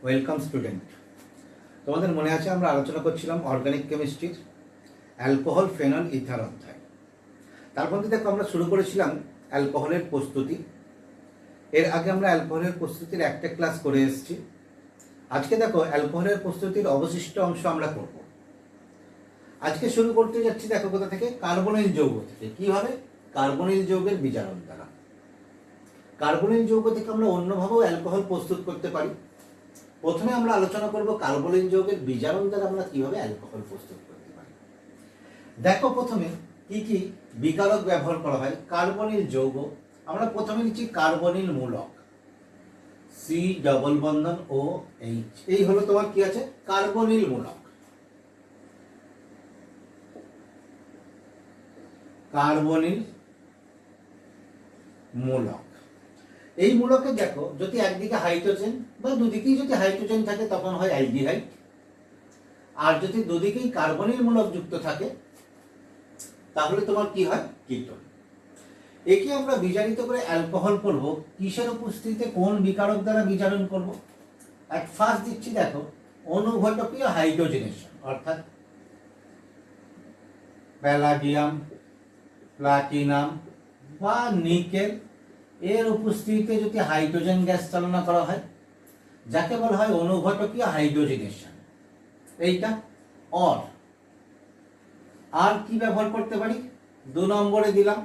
Welcome student. তোমাদের মনে আছে আমরা আলোচনা করছিলাম অর্গানিক কেমিস্ট্রির অ্যালকোহল ফেনল ইথার অধ্যায়। তার মধ্যে দেখো আমরা শুরু করেছিলাম অ্যালকোহলের প্রস্তুতি। এর আগে আমরা অ্যালকোহলের প্রস্তুতির একটা ক্লাস করে এসেছি। আজকে দেখো অ্যালকোহলের প্রস্তুতির অবশিষ্ট অংশ আমরা করব। আজকে শুরু করতে যাচ্ছি দেখো কোথা থেকে, কার্বনিল যৌগ থেকে। কিভাবে? কার্বনিল যৌগের বিজারণ দ্বারা। কার্বনিল যৌগ থেকে আমরা অন্যভাবেও অ্যালকোহল প্রস্তুত করতে পারি। প্রথমে আমরা আলোচনা করব কার্বনিল যৌগের বিজারণ দ্বারা আমরা কিভাবে অ্যালকোহল প্রস্তুত করতে পারি। দেখো প্রথমে কি কি বিকারক ব্যবহার করা হয় কার্বনিল যৌগ। আমরা প্রথমে নিচ্ছি কার্বনিল মূলক, সি ডবল বন্ধন ও এইচ। এই হলো তোমার কি আছে, কার্বনিল মূলক। কার্বনিল মূলক, এই মূলকে দেখো যদি একদিকে হাইড্রোজেন বা দুদিকেই যদি হাইড্রোজেন থাকে তখন হয় অ্যালডিহাইড, আর যদি দুদিকেই কার্বনিল মূলক যুক্ত থাকে তাহলে তোমার কি হয়, কিটোন। একে আমরা বিজারিত করে অ্যালকোহল করব কিসের উপস্থিতিতে, কোন বিকারক দ্বারা বিজারণ করব। এট ফার্স্ট দিচ্ছি দেখো অনুঘটকীয় হাইড্রোজেনেশন, অর্থাৎ প্যালাডিয়াম, প্লাটিনাম বা নিকেল এর উপস্থিতিতে যদি হাইড্রোজেন গ্যাস চালনা করা হয় যাকে বলা হয় অনুঘটকীয় হাইড্রোজেনেশন। এইটা আর কি ব্যবহার করতে পারি, 2 নম্বরে দিলাম,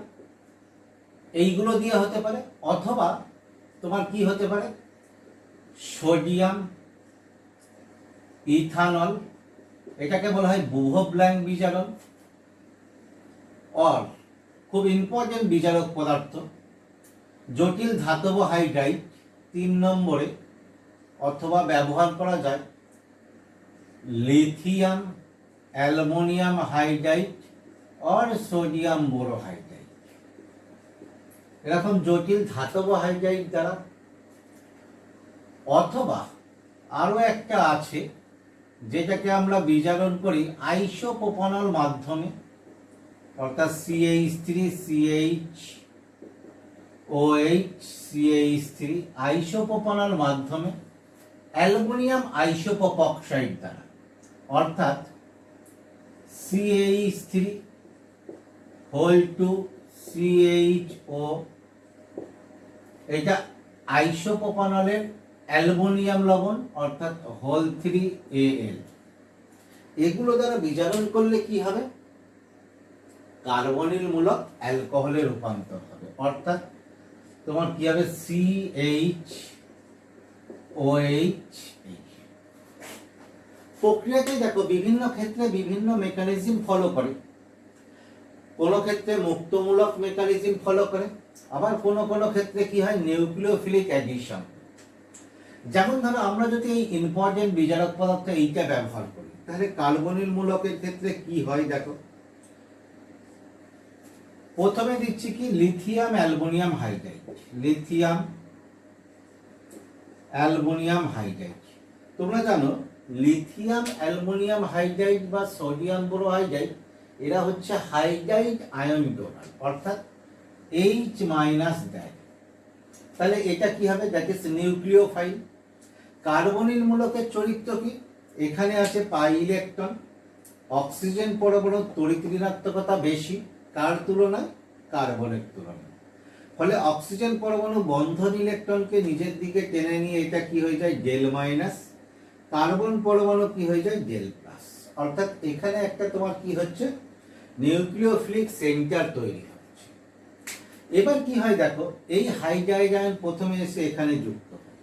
এইগুলো দিয়ে হতে পারে, অথবা তোমার কি হতে পারে, সোডিয়াম ইথানল, এটাকে বলা হয় বুভো-ব্ল্যাঙ্ক বিজারণ। খুব ইম্পর্টেন্ট বিজারক পদার্থ জটিল ধাতব হাইড্রাইড 3 নম্বরে, অথবা ব্যবহার করা যায় লিথিয়াম অ্যালুমিনিয়াম হাইড্রাইড আর সোডিয়াম বোরোহাইড্রাইড। এরকম জটিল ধাতব হাইড্রাইড দ্বারা, অথবা আরো একটা আছে যেটাকে আমরা বিজারণ করি আইসোপ্রোপানল মাধ্যমে, অর্থাৎ CH3 CH OH CH3 আইসোপ্রোপানল মাধ্যমে অ্যালুমিনিয়াম আইসোপ্রোপ অক্সাইড দ্বারা, অর্থাৎ CH3 CHO, এটা আইসোপ্রোপানলের অ্যালুমিনিয়াম লবণ, অর্থাৎ Hol3Al। এগুলো দ্বারা বিজারণ করলে কি হবে, কার্বনিল মূলক অ্যালকোহলে রূপান্তর হবে, অর্থাৎ তোমার কি হবে CHOH। প্রক্রিয়াতে দেখো বিভিন্ন ক্ষেত্রে বিভিন্ন মেকানিজম ফলো করে। কোন ক্ষেত্রে মুক্তমূলক মেকানিজম ফলো করে, আবার কোন কোন ক্ষেত্রে কি হয়, নিউক্লিওফিলিক অ্যাডিশন। যেমন ধরো আমরা যদি এই ইম্পর্টেন্ট বিজারক পদার্থ এইটা ব্যবহার করি তাহলে কার্বনিল মূলকের ক্ষেত্রে কি হয় দেখো। প্রথমে দিচ্ছি কি, lithium aluminium hydride. Lithium aluminium hydride, তোমরা জানো লিথিয়াম অ্যালুমিনিয়াম হাইড্রাইড বা সোডিয়াম বোরোহাইড্রাইড এরা হচ্ছে হাইড্রাইড আয়ন ডোনার, অর্থাৎ H- দেয়। তাহলে এটা কি হবে, দ্যাট ইজ নিউক্লিওফাইল। কার্বনিল মূলকের চরিত্র কি, এখানে আছে পাই ইলেকট্রন, অক্সিজেন পরমাণু তড়িৎ ঋণাত্মকতা বেশি কার তুলনায়, কার্বনের তুলনায়। ফলে অক্সিজেন পরমাণু বন্ধন ইলেকট্রনকে নিজের দিকে টেনে নিয়ে এটা কি হয়ে যায়, ডেল মাইনাস। কার্বন পরমাণু কি হয়ে যায়, ডেল প্লাস। অর্থাৎ এখানে একটা তোমার কি হচ্ছে, নিউক্লিওফিলিক সেন্টার তৈরি হচ্ছে। এবার কি হয় দেখো, এই হাইড্রাইড আয়ন প্রথমে এসে এখানে যুক্ত হয়,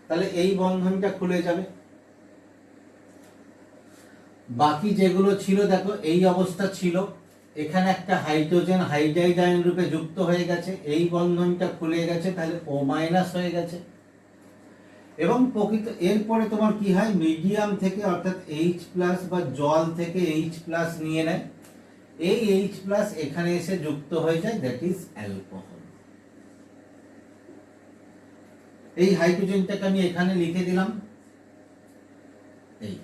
তাহলে এই বন্ধনটা খুলে যাবে। বাকি যেগুলো ছিল দেখো এই অবস্থা ছিল, এখানে একটা হাইড্রোজেন হাইড্রাইড আয়ন রূপে যুক্ত হয়ে গেছে, এই বন্ধনটা খুলে গেছে, তাহলে O- হয়ে গেছে। এবং প্রকৃত এরপরে তোমার কি হয়, মিডিয়াম থেকে অর্থাৎ H+ বা জল থেকে H+ নিয়ে নেয়, এই H+ এখানে এসে যুক্ত হয়ে যায়, দ্যাট ইজ অ্যালকোহল। এই হাইড্রোজেনটাকে আমি এখানে লিখে দিলাম, এই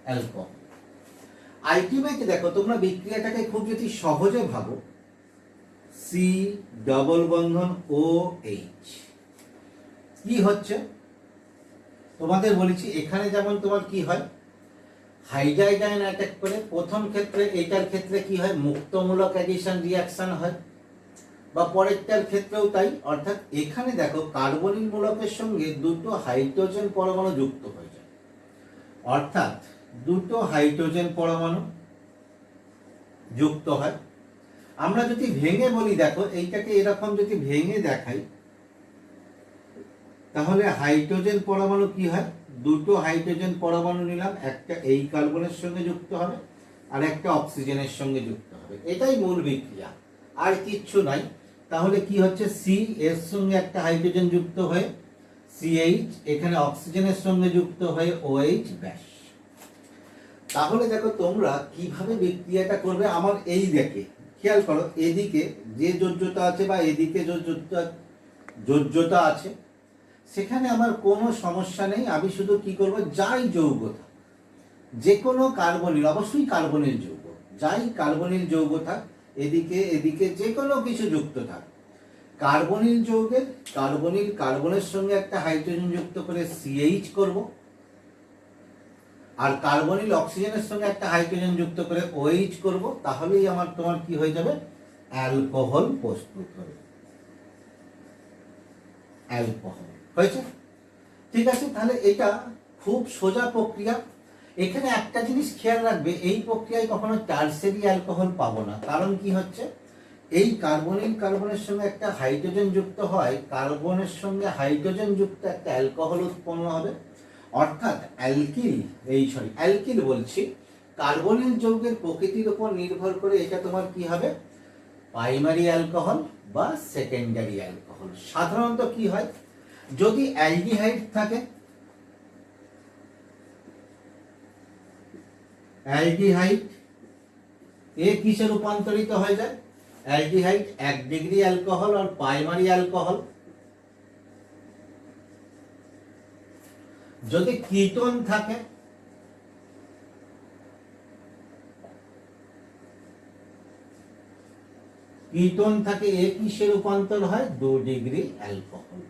অ্যালকোহল। আলটিমেটলি দেখো তোমরা বিক্রিয়াটাকে খুব যদি সহজে ভাবো, সি ডবল বন্ধন ও এইচ কি হচ্ছে, তোমাদের বলেছি এখানে যেমন তোমার কি হয়, হাইড্রাইড আয়ন অ্যাটাক করে প্রথম ক্ষেত্রে, এটার ক্ষেত্রে কি হয় মুক্তমূলক অ্যাডিশন রিঅ্যাকশন হয়, বা পরেরটার ক্ষেত্রেও তাই। অর্থাৎ এখানে দেখো কার্বনিল মূলকের সঙ্গে দুটো হাইড্রোজেন পরমাণু যুক্ত হয়ে যায়, অর্থাৎ দুটো হাইড্রোজেন পরমাণু যুক্ত হয়। আমরা যদি ভেঙে বলি, দেখো এইটাকে এরকম যদি ভেঙে দেখাই, তাহলে হাইড্রোজেন পরমাণু কি হয়, দুটো হাইড্রোজেন পরমাণু নিলাম, একটা এই কার্বনের সঙ্গে যুক্ত হবে আর একটা অক্সিজেনের সঙ্গে যুক্ত হবে, এটাই মূল বিক্রিয়া, আর কিচ্ছু নাই। তাহলে কি হচ্ছে, সি এর সঙ্গে একটা হাইড্রোজেন যুক্ত হয়ে সিএইচ, এখানে অক্সিজেনের সঙ্গে যুক্ত হয়ে ওএইচ, ব্যাস। তাহলে দেখো তোমরা কিভাবে বিক্রিয়াটা করবে, আমার এই দেখে খেয়াল করো, এদিকে যে যোজ্যতা আছে বা এদিকে যোজ্যতা আছে, সেখানে আমার কোনো সমস্যা নেই। আমি শুধু কি করব, যাই যৌগতা, যে কোনো কার্বনিল, অবশ্যই কার্বনিল যৌগ, যাই কার্বনিল যৌগ থাক, এদিকে এদিকে যে কোনো কিছু যুক্ত থাক, কার্বনিল যৌগের কার্বনের সঙ্গে একটা হাইড্রোজেন যুক্ত করে সিএইচ করব, আর কার্বনিল অক্সিজেনের সঙ্গে একটা হাইড্রোজেন যুক্ত করে ওএইচ করব, তাহলেই তোমার কি হয়ে যাবে, অ্যালকোহল প্রস্তুত হবে। অ্যালকোহল হয়েছে, ঠিক আছে। তাহলে এটা খুব সোজা প্রক্রিয়া। এখানে একটা জিনিস খেয়াল রাখবে, এই প্রক্রিয়ায় কখনো টারসিয়ারি অ্যালকোহল পাবো না। কারণ কি হচ্ছে, এই কার্বনের সঙ্গে একটা হাইড্রোজেন যুক্ত হয়, কার্বনের সঙ্গে হাইড্রোজেন যুক্ত একটা অ্যালকোহল উৎপন্ন হবে, অর্থাৎ অ্যালকিল বলছি, কার্বনিল যৌগের প্রকৃতির উপর নির্ভর করে এটা তোমার কি হবে, প্রাইমারি অ্যালকোহল বা সেকেন্ডারি অ্যালকোহল। সাধারণত কি হয়, যদি অ্যালডিহাইড থাকে, অ্যালডিহাইড এ কিসে রূপান্তরিত হয়ে যায়, অ্যালডিহাইড 1 ডিগ্রি অ্যালকোহল আর প্রাইমারি অ্যালকোহল। যদি কিটোন থাকে, এ কিসে রূপান্তর হয়, 2 ডিগ্রি অ্যালকোহল।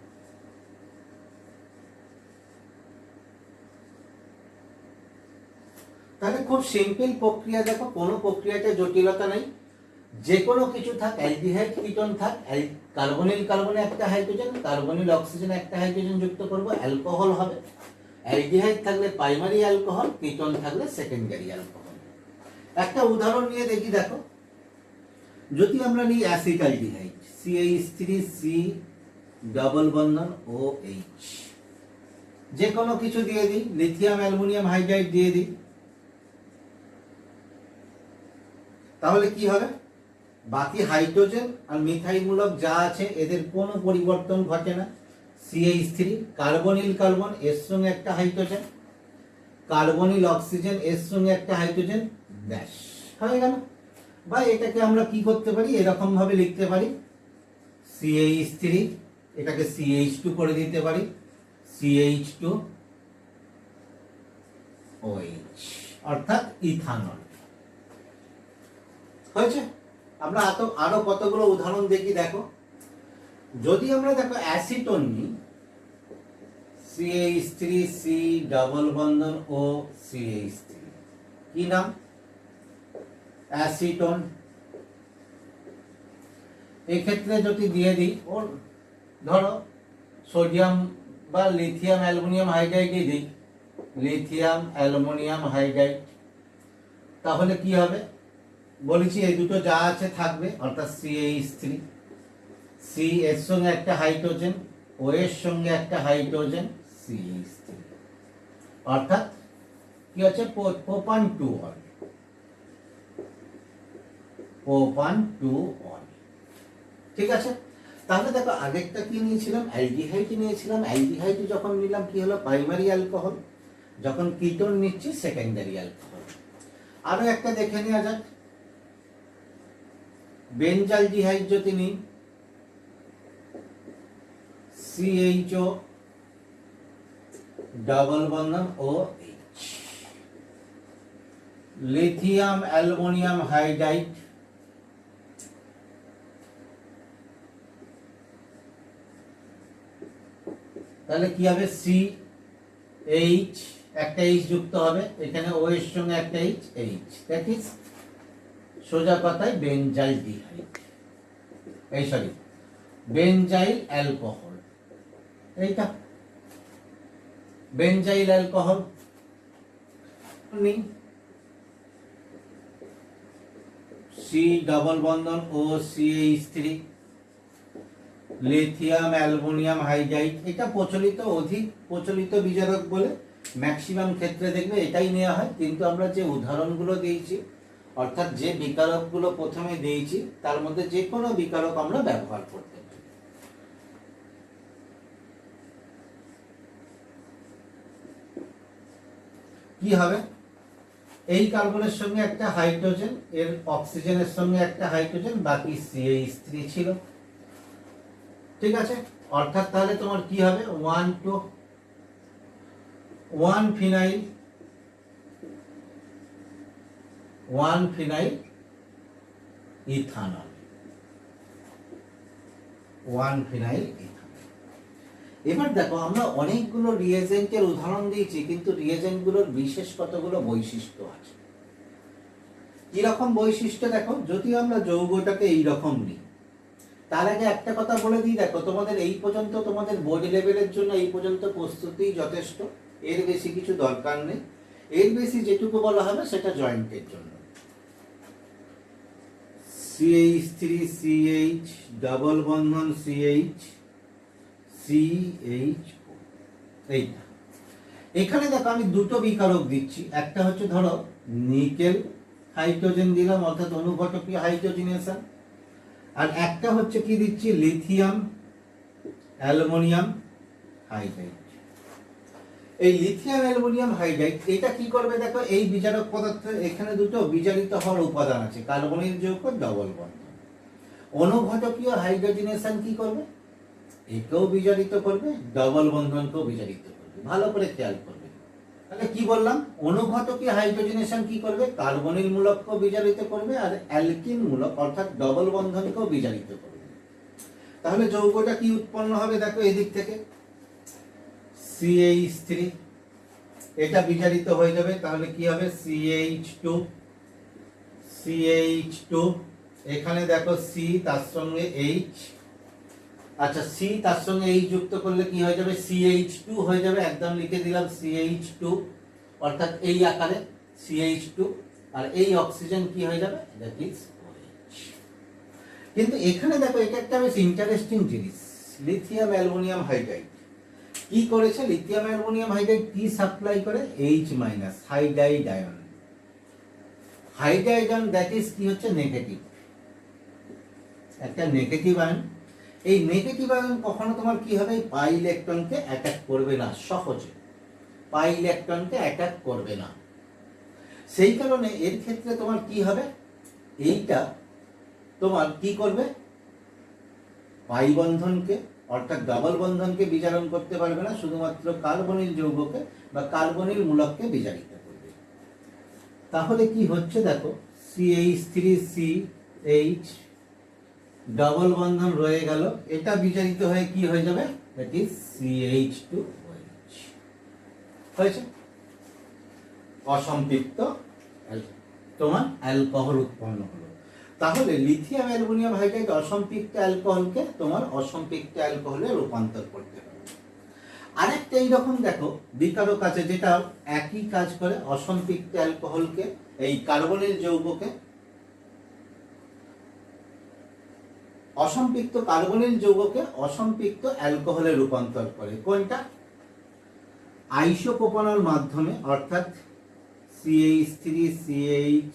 তাহলে খুব সিম্পল প্রক্রিয়া, দেখো কোনো প্রক্রিয়াতে জটিলতা নেই, যে কোনো কিছু থাক, অ্যালডিহাইড কিটোন থাক, কার্বনে একটা হাইড্রোজেন, কার্বনিল অক্সিজেন একটা হাইড্রোজেন যুক্ত করব, অ্যালকোহল হবে। অ্যালডিহাইড থাকলে প্রাইমারি অ্যালকোহল, কিটোন থাকলে সেকেন্ডারি অ্যালকোহল। একটা উদাহরণ নিয়ে দেখি, দেখো যদি আমরা নিই অ্যাসিটালডিহাইড, CH3C ডাবল বন্ধন OH, যে কোনো কিছু দিয়ে দিই, লিথিয়াম অ্যালুমিনিয়াম হাইড্রাইড দিয়ে দিই, তাহলে কি হবে, বাকি হাইড্রোজেন আর মিথাইল মূলক যা আছে এদের কোনো পরিবর্তন ঘটে না। CH3 কার্বনিল কার্বন, এর সঙ্গে একটা হাইড্রোজেন, কার্বনিল অক্সিজেন, এর সঙ্গে একটা হাইড্রোজেন, ব্যাস হয়ে গেল। বা এটাকে আমরা কি করতে পারি, এরকম ভাবে লিখতে পারি, CH3 এটাকে CH2 করে দিতে পারি, CH2OH, অর্থাৎ ইথানল হয়েছে। আমরা আরো কতগুলো উদাহরণ দেখি, দেখো যদি আমরা দেখো অ্যাসিটোন নিই, CH3C ডাবল বন্ধন OCH3, কি নাম, অ্যাসিটোন। এক্ষেত্রে যদি দিয়ে দিই, ওর ধরো সোডিয়াম বা লিথিয়াম অ্যালুমিনিয়াম হাইড্রাইডই দিই, লিথিয়াম অ্যালুমিনিয়াম হাইড্রাইড, তাহলে কি হবে, বলেছি এই দুটো যা আছে থাকবে, অর্থাৎ CH3, C এর সঙ্গে একটা হাইড্রোজেন, ও এর সঙ্গে একটা হাইড্রোজেন, CH3, অর্থাৎ কি হচ্ছে, প্রোপান 2 অল, ঠিক আছে। তাহলে দেখো আগেরটা কি নিয়েছিলাম, অ্যালডিহাইড নিয়েছিলাম, অ্যালডিহাইড যখন নিলাম কি হলো, প্রাইমারি অ্যালকোহল, যখন কিটোন নিচ্ছি সেকেন্ডারি অ্যালকোহল। আরো একটা দেখে নেওয়া যাক, বেনজালডিহাইড যদি নিই, CHO ডাবল বন্ধন OH, লিথিয়াম অ্যালুমিনিয়াম হাইড্রাইড, তাহলে কি হবে, এইচ, একটা এইচ যুক্ত হবে এখানে, ও এর সঙ্গে একটা এইচ, এইচ, দ্যাট ইজ সোজা কথায় বেনজাইল ডিহাইড, এই সরি বেনজাইল অ্যালকোহল, এইটা বেনজাইল অ্যালকোহল নেই, সি ডবল বন্ধন ও CH3, লিথিয়াম অ্যালুমিনিয়াম হাইড্রাইড, এটা প্রচলিত, অধিক প্রচলিত বিজারক বলে ম্যাক্সিমাম ক্ষেত্রে দেখবে এটাই নেওয়া হয়। কিন্তু আমরা যে উদাহরণগুলো দিয়েছি, অর্থাৎ যে বিকারকগুলো প্রথমে দিয়েছি, তার মধ্যে যে কোনো বিকারক আমরা ব্যবহার করতে পারি। কি হবে, এই কার্বনের সঙ্গে একটা হাইড্রোজেন, এর অক্সিজেনের সঙ্গে একটা হাইড্রোজেন, বাকি CH3 ছিল, ঠিক আছে। অর্থাৎ তাহলে তোমার কি হবে, 1 to 1 phenyl, 1 phenyl ethanol, 1 phenyl ethanol. এবার দেখো আমরা অনেকগুলো রিয়েজেন্টের উদাহরণ দিয়েছি, কিন্তু রিয়েজেন্টগুলোর বিশেষ কতগুলো বৈশিষ্ট্য আছে। কিরকম বৈশিষ্ট্য দেখো, যদি আমরা যৌগটাকে এইরকম নিই, তার আগে একটা কথা বলে দিই, দেখো তোমাদের এই পর্যন্ত তোমাদের বোর্ড লেভেলের জন্য এই পর্যন্ত প্রস্তুতি যথেষ্ট, এর বেশি কিছু দরকার নেই। এর বেশি যেটুকু বলা হবে সেটা জয়েন্টের জন্য। CH3 CH ডাবল বন্ধন CH CHO, এইটা। এখানে দেখো আমি দুটো বিকারক দিচ্ছি, একটা হচ্ছে ধরো নিকেল হাইড্রোজেন দিলাম, অর্থাৎ অনুঘটকীয় হাইড্রোজেনেশন, আর একটা হচ্ছে কি দিচ্ছি, লিথিয়াম অ্যালুমিনিয়াম হাইড্রাইড। এই লিথিয়াম অ্যালুমিনিয়াম হাইড্রাইড এটা কি করবে দেখো, এই বিজারক পদার্থ, এখানে দুটো বিজারিত হওয়ার উপাদান আছে, কার্বনিল যৌগ ডবল বন্ধন। অনুঘটকীয় হাইড্রোজেনেশন কি করবে, একেও বিজারিত করবে, ডবল বন্ধনকেও বিজারিত করবে। ভালো করে খেয়াল করবে। তাহলে কি বললাম, অনুঘটকীয় হাইড্রোজেনেশন কি করবে, কার্বনিল মূলককেও বিজারিত করবে, আর অ্যালকিন মূলক অর্থাৎ ডবল বন্ধনকেও বিজারিত করবে। তাহলে যৌগটা কি উৎপন্ন হবে দেখো, এদিক থেকে CH3, এটা বিজারিত হয়ে যাবে, তাহলে কি হবে CH2, CH2, এখানে দেখো C তার সঙ্গে H, আচ্ছা C তার সঙ্গে H যুক্ত করলে কি হয়ে যাবে, CH2 হয়ে যাবে, একদম লিখে দিলাম CH2, অর্থাৎ এই আকারে CH2, আর এই অক্সিজেন কি হয়ে যাবে, দ্যাট ইজ OH। কিন্তু এখানে দেখো এটা একটা বেশ ইন্টারেস্টিং জিনিস, লিথিয়াম অ্যালুমিনিয়াম হাইড্রাইড কি করেছে, লিথিয়াম অ্যালুমিনিয়াম হাইড্রাইড কি সাপ্লাই করে, H minus hydride ion, hydride ion that is কি হচ্ছে নেগেটিভ, একটা নেগেটিভ আয়ন। এই নেগেটিভ আয়ন কখনো তোমার কি হবে, পাই ইলেকট্রনকে অ্যাটাক করবে না, সহজে পাই ইলেকট্রনকে অ্যাটাক করবে না। সেই কারণে এর ক্ষেত্রে তোমার কি হবে, এইটা তোমার কি করবে, পাই বন্ধনকে অর্থাৎ ডাবল বন্ধনকে বিজারণ করতে পারবে না, শুধুমাত্র কার্বনিল যৌগকে বা কার্বনিল মূলককে বিজারিত করবে। তাহলে কি হচ্ছে দেখো, CH3CH ডাবল বন্ধন রয়ে গেল, এটা বিজারিত হয়ে কি হয়ে যাবে, দ্যাট ইজ CH2OH হয়েছে, অসম্পৃক্ত তোমার অ্যালকোহল উৎপন্ন হলো। তাহলে লিথিয়াম অ্যালুমিনিয়াম হাইড্রাইড অসম্পৃক্ত অ্যালকোহলকে তোমার অসম্পৃক্ত অ্যালকোহলে রূপান্তর করতে হবে। আরেকটা এইরকম দেখো বিকারক আছে যেটা একই কাজ করে, অসম্পৃক্ত অ্যালকোহলকে, এই কার্বনিল যৌগকে, অসম্পৃক্ত কার্বনিল যৌগকে অসম্পৃক্ত অ্যালকোহলে রূপান্তর করে। কোনটা, আইসোপ্রোপানল মাধ্যমে, অর্থাৎ CH3CH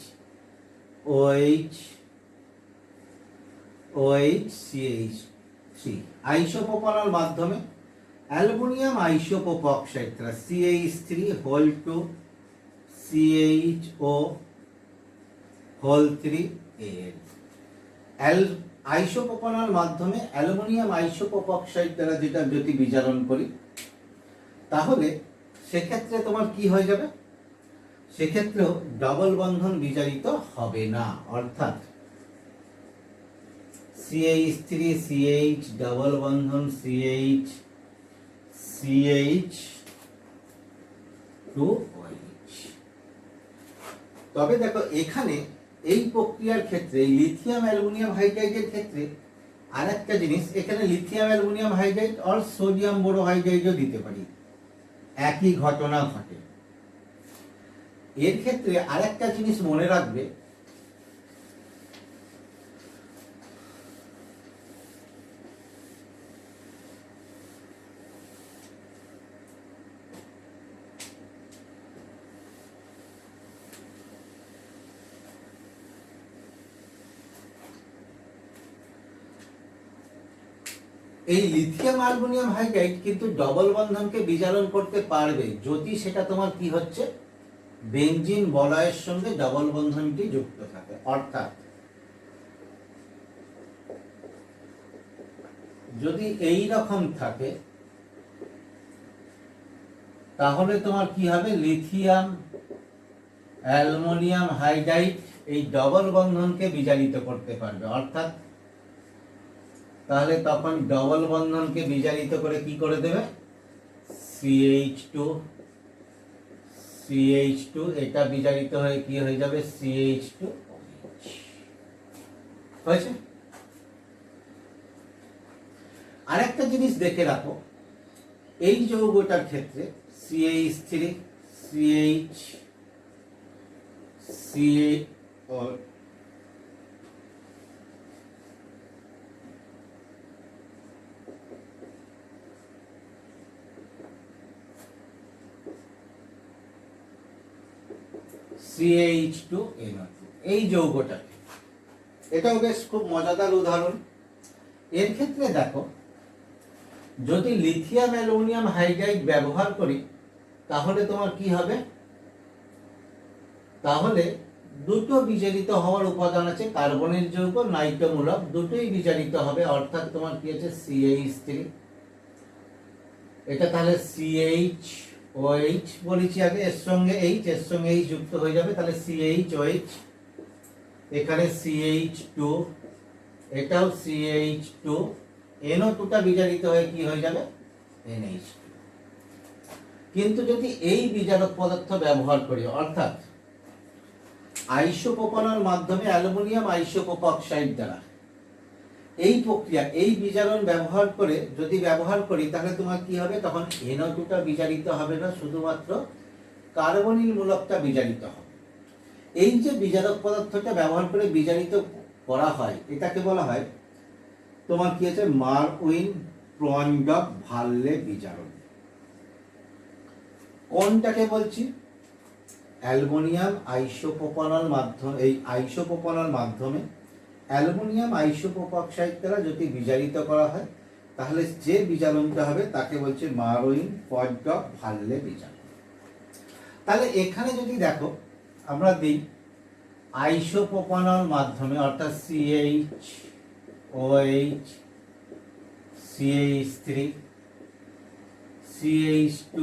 OH আইসোপ্রোপানল মাধ্যমে অ্যালুমিনিয়াম আইসোপ্রোপ অক্সাইড CH3 CHO3Al আইসোপ্রোপানল মাধ্যমে অ্যালুমিনিয়াম আইসোপ্রোপ অক্সাইড দ্বারা যেটা যদি বিজারণ করি, তাহলে সেক্ষেত্রে তোমার কি হয়ে যাবে, সেক্ষেত্রেও ডবল বন্ধন বিজারিত হবে না, অর্থাৎ CH3CH ডাবল বন্ধন CH 2OH। তবে দেখো এখানে এই প্রক্রিয়ার ক্ষেত্রে লিথিয়াম অ্যালুমিনিয়াম হাইড্রাইডের ক্ষেত্রে আরেকটা জিনিস, এখানে লিথিয়াম অ্যালুমিনিয়াম হাইড্রাইড আর সোডিয়াম বোরোহাইড্রাইডও দিতে পারি, একই ঘটনা ঘটে। এর ক্ষেত্রে আরেকটা জিনিস মনে রাখবে, এই লিথিয়াম অ্যালুমিনিয়াম হাইড্রাইড কিন্তু ডবল বন্ধনকে বিজারণ করতে পারবে যদি সেটা তোমার কি হচ্ছে, বেনজিন বলয়ের সঙ্গে ডবল বন্ধনটি যুক্ত থাকে। অর্থাৎ যদি এই রকম থাকে তাহলে তোমার কি হবে, লিথিয়াম অ্যালুমিনিয়াম হাইড্রাইড এই ডবল বন্ধনকে বিজারিত করতে পারবে। অর্থাৎ তাহলে তখন ডবল বন্ধনকে বিজারিত করে কি করে দেবে, CH2 এটা বিজারিত হয়ে কি হয়ে যাবে, CH2 হয়েছে। আরেকটা জিনিস দেখে রাখো, এই যৌগটার ক্ষেত্রে CH3 CH2NO2 এই যৌগটা, এটাও বেশ খুব মজাদার উদাহরণ। এর ক্ষেত্রে দেখো যদি লিথিয়াম অ্যালুমিনিয়াম হাইড্রাইড ব্যবহার করি তাহলে তোমার কি হবে, তাহলে দুটো বিজারিত হওয়ার উপাদান আছে, কার্বনের যৌগ নাইট্রোমূলক দুটোই বিজারিত হবে। অর্থাৎ তোমার কি আছে, CH3 এটা তাহলে CHOH বলেছি আগে, এর সঙ্গে H যুক্ত হয়ে যাবে, তাহলে CHOH, এখানে CH2 এটাও CH2, NO2টা বিজারিত হয়ে কি হয়ে যাবে, NH2। কিন্তু যদি এই বিজারক পদার্থ ব্যবহার করি, অর্থাৎ আইসোপ্রোপানল মাধ্যমে অ্যালুমিনিয়াম আইসোপ্রোপ অক্সাইড দ্বারা এই প্রক্রিয়া, এই বিজারণ ব্যবহার করে যদি ব্যবহার করি তাহলে তোমার কি হবে, তখন NO2টা বিজারিত হবে না, শুধুমাত্র কার্বনিল মূলকটা বিজারিত হবে। এই যে বিজারক পদার্থটা ব্যবহার করে বিজারিত করা হয় এটাকে বলা হয় তোমার কি আছে, মারউইন প্রন্ডক ভাল্লে বিজারণ। কোনটাকে বলছি, অ্যালুমিনিয়াম আইসোপ্রোপানল মাধ্যমে, এই আইসোপ্রোপানল মাধ্যমে অ্যালুমিনিয়াম আইসোপ্রোপ অক্সাইড দ্বারা যদি বিজারিত করা হয় তাহলে যে বিজারণটা হবে তাকে বলছে মারউইন প্রন্ডক ভাল্লে বিজারণ। তাহলে এখানে যদি দেখো আমরা দিই আইসোপ্রোপানল মাধ্যমে, অর্থাৎ CHOH CH3 CH2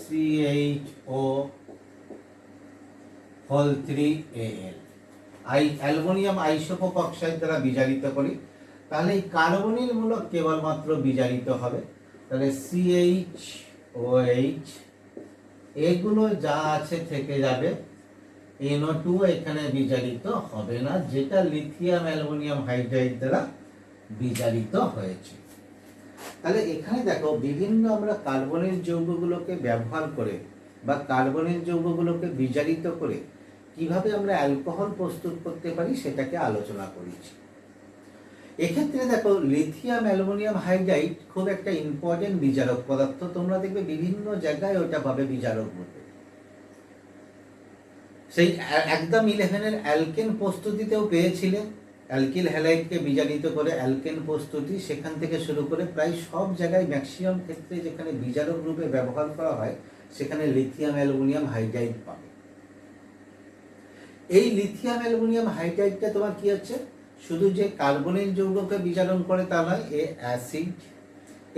CHO 3Al aluminium isopropoxide দ্বারা বিজারিত করি তাহলে এই কার্বনিল মূলক কেবলমাত্র বিজারিত হবে। তাহলে CHOH এগুলো যা আছে থেকে যাবে, NO2 এখানে বিজারিত হবে না, যেটা লিথিয়াম অ্যালুমিনিয়াম হাইড্রাইড দ্বারা বিজারিত হয়েছে। তাহলে এখানে দেখো বিভিন্ন আমরা কার্বনের যৌগগুলোকে ব্যবহার করে বা কার্বনের যৌগগুলোকে বিজারিত করে কিভাবে আমরা অ্যালকোহল প্রস্তুত করতে পারি সেটাকে আলোচনা করেছি। এক্ষেত্রে দেখো লিথিয়াম অ্যালুমিনিয়াম হাইড্রাইড খুব একটা ইম্পর্টেন্ট বিজারক পদার্থ, তোমরা দেখবে বিভিন্ন জায়গায় ওটা পাবে বিজারক বলতে। সেই একদম 11-এর অ্যালকেন প্রস্তুতিতেও পেয়েছিলেন, অ্যালকিল হ্যালাইডকে বিজারিত করে অ্যালকেন প্রস্তুতি, সেখান থেকে শুরু করে প্রায় সব জায়গায় ম্যাক্সিমাম ক্ষেত্রে যেখানে বিজারক রূপে ব্যবহার করা হয় সেখানে লিথিয়াম অ্যালুমিনিয়াম হাইড্রাইড পাবে। এই লিথিয়াম অ্যালুমিনিয়াম হাইড্রাইডটা তোমার কি হচ্ছে, শুধু যে কার্বনের যৌগকে বিজারণ করে তা নয়, এ অ্যাসিড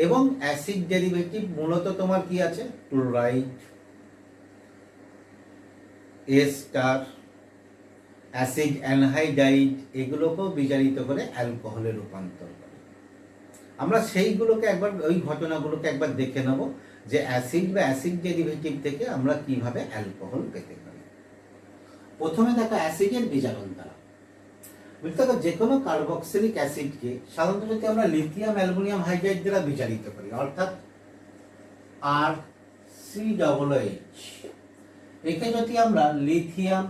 এবং অ্যাসিড ডেরিভেটিভ মূলত তোমার কি আছে, ক্লোরাইড, এস্টার, অ্যাসিড অ্যানহাইড্রাইড, এগুলোকেও বিজারিত করে অ্যালকোহলে রূপান্তর করে। আমরা সেইগুলোকে একবার, ওই ঘটনাগুলোকে একবার দেখে নেব যে অ্যাসিড বা অ্যাসিড ডেরিভেটিভ থেকে আমরা কিভাবে অ্যালকোহল পেতে পারি। প্রথমে দেখো অ্যাসিডের বিজারণ দ্বারা। বুঝতে পারো, যে কোনো কার্বক্সিলিক অ্যাসিডকে সাধারণত যদি আমরা লিথিয়াম অ্যালুমিনিয়াম হাইড্রাইড দ্বারা বিজারিত করি, অর্থাৎ RCOOH, একে যদি আমরা লিথিয়াম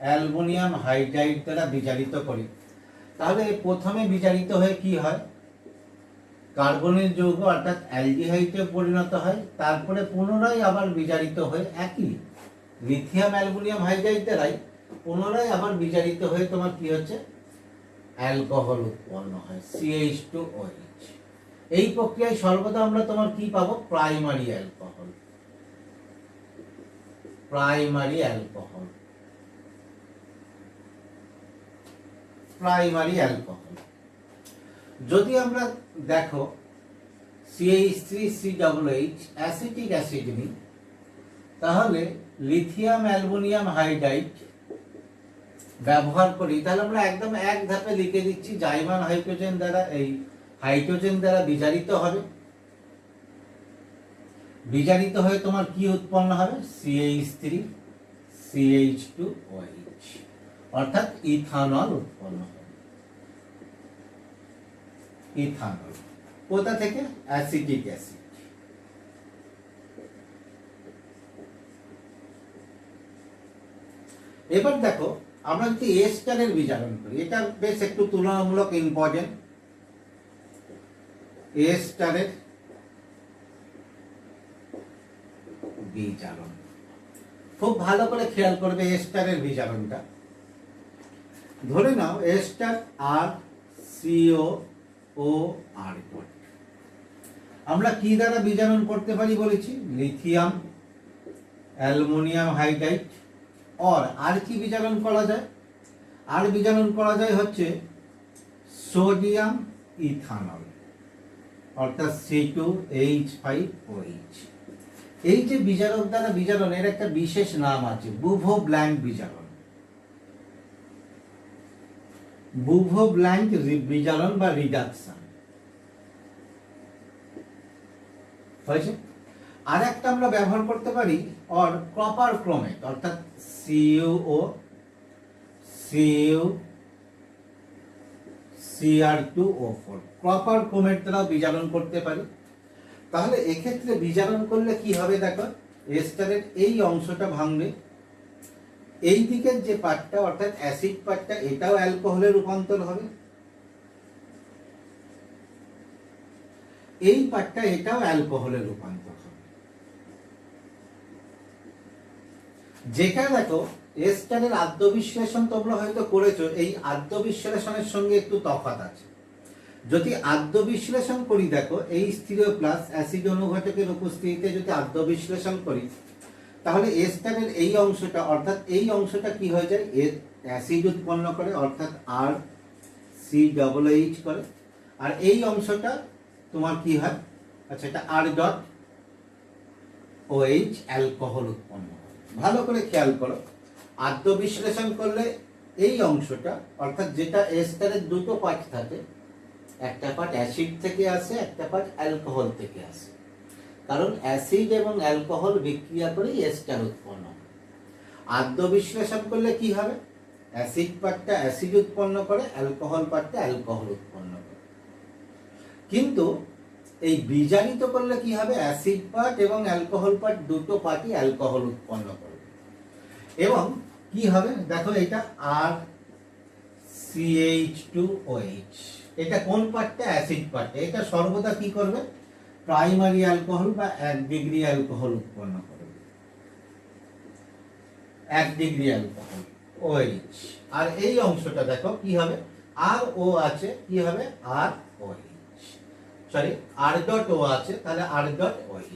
অ্যালুমিনিয়াম হাইড্রাইড দ্বারা বিজারিত করি, তাহলে প্রথমে বিজারিত হয়ে কি হয়, কার্বনের যৌগ অর্থাৎ অ্যালডিহাইডে পরিণত হয়, তারপরে পুনরায় আবার বিজারিত হয়ে একই লিথিয়াম অ্যালুমিনিয়াম হাইড্রাইড দ্বারাই পুনরায় আবার বিজারিত হয়ে তোমার কি হচ্ছে, অ্যালকোহল উৎপন্ন হয়, CH2OH। এই প্রক্রিয়ায় সর্বদা আমরা তোমার কি পাবো, primary alcohol, primary alcohol, primary alcohol. যদি আমরা দেখো CH3COOH অ্যাসিটিক অ্যাসিড নিই, তাহলে লিথিয়াম অ্যালুমিনিয়াম হাইড্রাইড ব্যবহার করি, তাহলে আমরা একদম এক ধাপে লিখে দিচ্ছি, জাইমান হাইড্রোজেন দ্বারা, এই হাইড্রোজেন দ্বারা বিজারিত হবে, বিজারিত হয়ে তোমার কি উৎপন্ন হবে, CH3CH2OH, অর্থাৎ ইথানল উৎপন্ন হবে। ইথানল কোথা থেকে, অ্যাসিটিক অ্যাসিড। এবার দেখো আমরা যদি এস্টারের বিজারণ করি, এটা বেশ একটু তুলনামূলক ইম্পর্টেন্ট। এস্টারের বিজারণ খুব ভালো করে খেয়াল করবে, এস্টারের বিজারণটা। ধরে নাও এস্টার RCOOR, আমরা কি দ্বারা বিজারণ করতে পারি বলেছি, লিথিয়াম অ্যালুমিনিয়াম হাইড্রাইড, আর কি বিজারণ করা যায়, আর বিজারণ করা যায় হচ্ছে সোডিয়াম ইথানল, অর্থাৎ C2H5OH। এই যে বিজারক দ্বারা বিজারণ, এর একটা বিশেষ নাম আছে, বুভো ব্ল্যাঙ্ক বিজারণ, বুভো ব্ল্যাঙ্ক বিজারণ বা রিডাকশন হয়েছে। আর একটা আমরা ব্যবহার করতে পারি কপার ক্রোমেট, অর্থাৎ CuCr2O4, কপার ক্রোমেট দ্বারাও বিজারণ করতে পারি। তাহলে এক্ষেত্রে বিজারণ করলে কি হবে দেখো, এস্টারের এই অংশটা ভাঙবে, এই দিকের যে পার্টটা অর্থাৎ অ্যাসিড পার্টটা, এটাও অ্যালকোহলে রূপান্তর হবে, এই পার্টটা এটাও অ্যালকোহলে রূপান্তর হবে। যেখানে দেখো এস্টারের আদ্য বিশ্লেষণ তোমরা হয়তো করেছো, এই আদ্য বিশ্লেষণের সঙ্গে একটু তফাৎ আছে। যদি আদ্য বিশ্লেষণ করি, দেখো এই স্থির প্লাস অ্যাসিড অনুঘটকের উপস্থিতিতে যদি আদ্য বিশ্লেষণ করি, তাহলে এস্টারের এই অংশটা অর্থাৎ এই অংশটা কি হয়ে যায়, অ্যাসিড উৎপন্ন করে, অর্থাৎ RCOOH করে, আর এই অংশটা তোমার কি হয়, আচ্ছা এটা R.OH অ্যালকোহল উৎপন্ন হয়। ভালো করে খেয়াল করো, আদ্য বিশ্লেষণ করলে এই অংশটা অর্থাৎ যেটা এস্টারের দুটো পার্ট থাকে, একটা পার্ট অ্যাসিড থেকে আসে, একটা পার্ট অ্যালকোহল থেকে আসে, কারণ অ্যাসিড এবং অ্যালকোহল বিক্রিয়া করে এস্টার উৎপন্ন হয়। আদ্য বিশ্লেষণ করলে কি হবে, অ্যাসিড পার্টটা অ্যাসিড উৎপন্ন করে, অ্যালকোহল পার্টটা অ্যালকোহল উৎপন্ন করে। কিন্তু এই বিজারিত করলে কি হবে, অ্যাসিড পার্ট এবং অ্যালকোহল পার্ট দুটো পার্টই অ্যালকোহল উৎপন্ন করবে। এবং কি হবে দেখো, এটা RCH2OH, এটা কোন পার্টটা, অ্যাসিড পার্টটা, এটা সর্বদা কি করবে, প্রাইমারি অ্যালকোহল বা 1 ডিগ্রি অ্যালকোহল উৎপন্ন করবে, 1 ডিগ্রি অ্যালকোহল OH। আর এই অংশটা দেখো কি হবে, RO আছে, কি হবে ROH, সরি R.O আছে, তাহলে R.OH।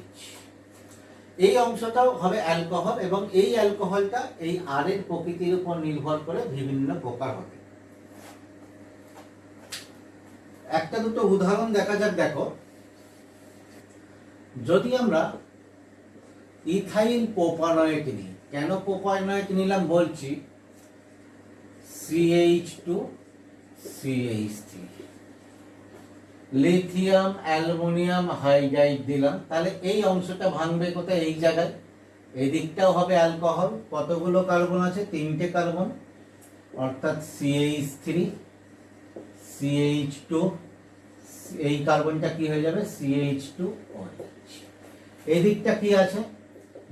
এই অংশটাও হবে অ্যালকোহল, এবং এই অ্যালকোহলটা এই আর এর প্রকৃতির উপর নির্ভর করে বিভিন্ন প্রকার হবে। একটা দুটো উদাহরণ দেখা যাক। দেখো, যদি আমরা ইথাইল প্রোপানয়েট নিই, কেন প্রোপানয়েট নিলাম বলছি, CH2CH3, লিথিয়াম অ্যালুমিনিয়াম হাইড্রাইড দিলাম, তাহলে এই অংশটা ভাঙবে কোথায়? এই জায়গায়। এই দিকটাও হবে অ্যালকোহল। কতগুলো কার্বন আছে? 3টে কার্বন, অর্থাৎ CH3 CH2, এই কার্বনটা কি হয়ে যাবে? CH2OH। এই দিকটা কি আছে?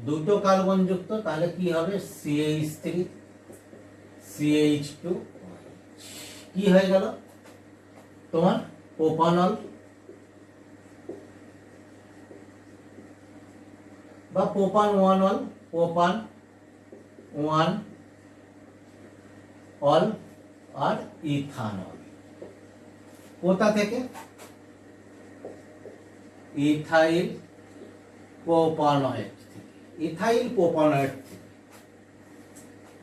দুটো কার্বন যুক্ত, তাহলে কি হবে? CH3 CH2OH। কি হয়ে গেল তোমার? প্রোপানল বা প্রোপান 1 প্রোপান 1 অল আর ইথানল। কোথা থেকে? ইথাইল প্রোপানয়েড থেকে। ইথাইল প্রোপানয়েড থেকে।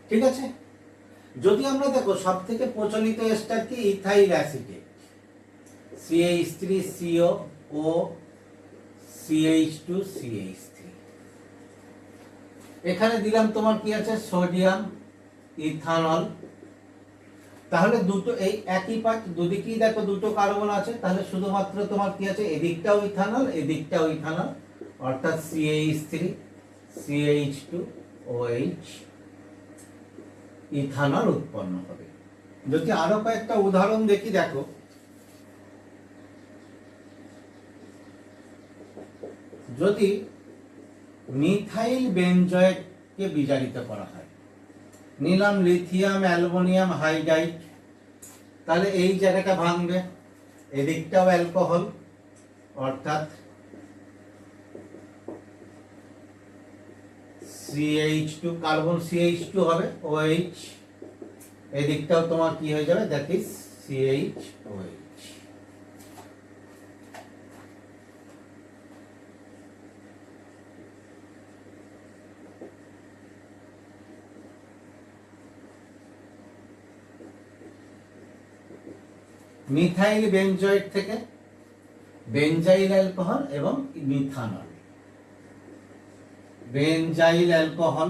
ঠিক আছে। যদি আমরা দেখো সব থেকে প্রচলিত এস্টার কি? ইথাইল অ্যাসিটেট, CH3CO ও CH2CH3। এখানে দিলাম তোমার কি আছে? Sodium ethanol. তাহলে দুটো এই একই পার্ট, দুদিকেই দেখো দুটো কার্বন আছে, তাহলে শুধুমাত্র তোমার কি আছে? এদিকটাও ইথানল এদিকটাও ইথানল, অর্থাৎ CH3 CH2OH ইথানল উৎপন্ন হবে। যদি আরো কয়েকটা উদাহরণ দেখি, দেখো যদি মিথাইল বেনজয়েটকে বিজারিত করা হয়, নিলাম লিথিয়াম অ্যালুমিনিয়াম হাইড্রাইড, তাহলে এই জায়গাটা ভাঙবে, এদিকটাও অ্যালকোহল, অর্থাৎ CH2 কার্বন CH2 হবে, OH, এদিকটাও তোমার কি হয়ে যাবে? That is CH2OH। Methyl benzoate থেকে বেনজাইল অ্যালকোহল এবং মিথানল। Benzyl alcohol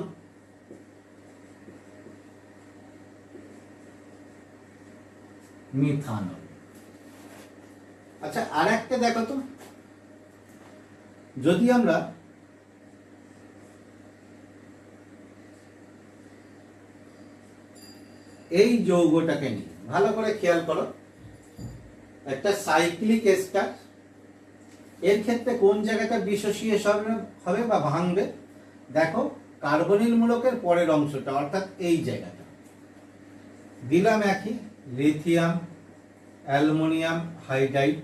methanol. আচ্ছা, আর একটা দেখো তো, যদি আমরা এই যৌগটাকে নিই, ভালো করে খেয়াল করো, একটা সাইক্লিক এস্টার, এর ক্ষেত্রে কোন জায়গাটা বিসোসিয়েশন হবে বা ভাঙবে? দেখো কার্বনিল মূলকের পরের অংশটা, অর্থাৎ এই জায়গাটা দিলাম একই লিথিয়াম অ্যালুমিনিয়াম হাইড্রাইড,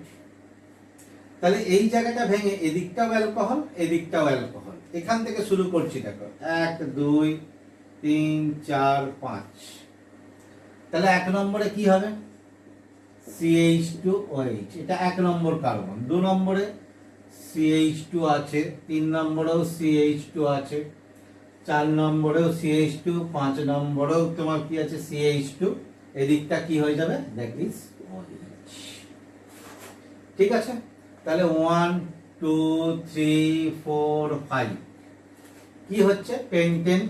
তাহলে এই জায়গাটা ভেঙে এদিকটাও অ্যালকোহল এদিকটাও অ্যালকোহল। এখান থেকে শুরু করছি, দেখো 1 2 3 4 5, তাহলে 1 নম্বরে কি হবে? CH2OH, এটা 1 নম্বর কার্বন। 2 নম্বরে CH2 আছে, 3 নম্বরেও CH2 আছে, 4 নম্বরেও CH2, 5 নম্বরেও তোমার কি আছে? CH2। এদিকটা কি হয়ে যাবে? That is OH। ঠিক আছে, তাহলে 1 2 3 4 5 কি হচ্ছে? পেন্টেন,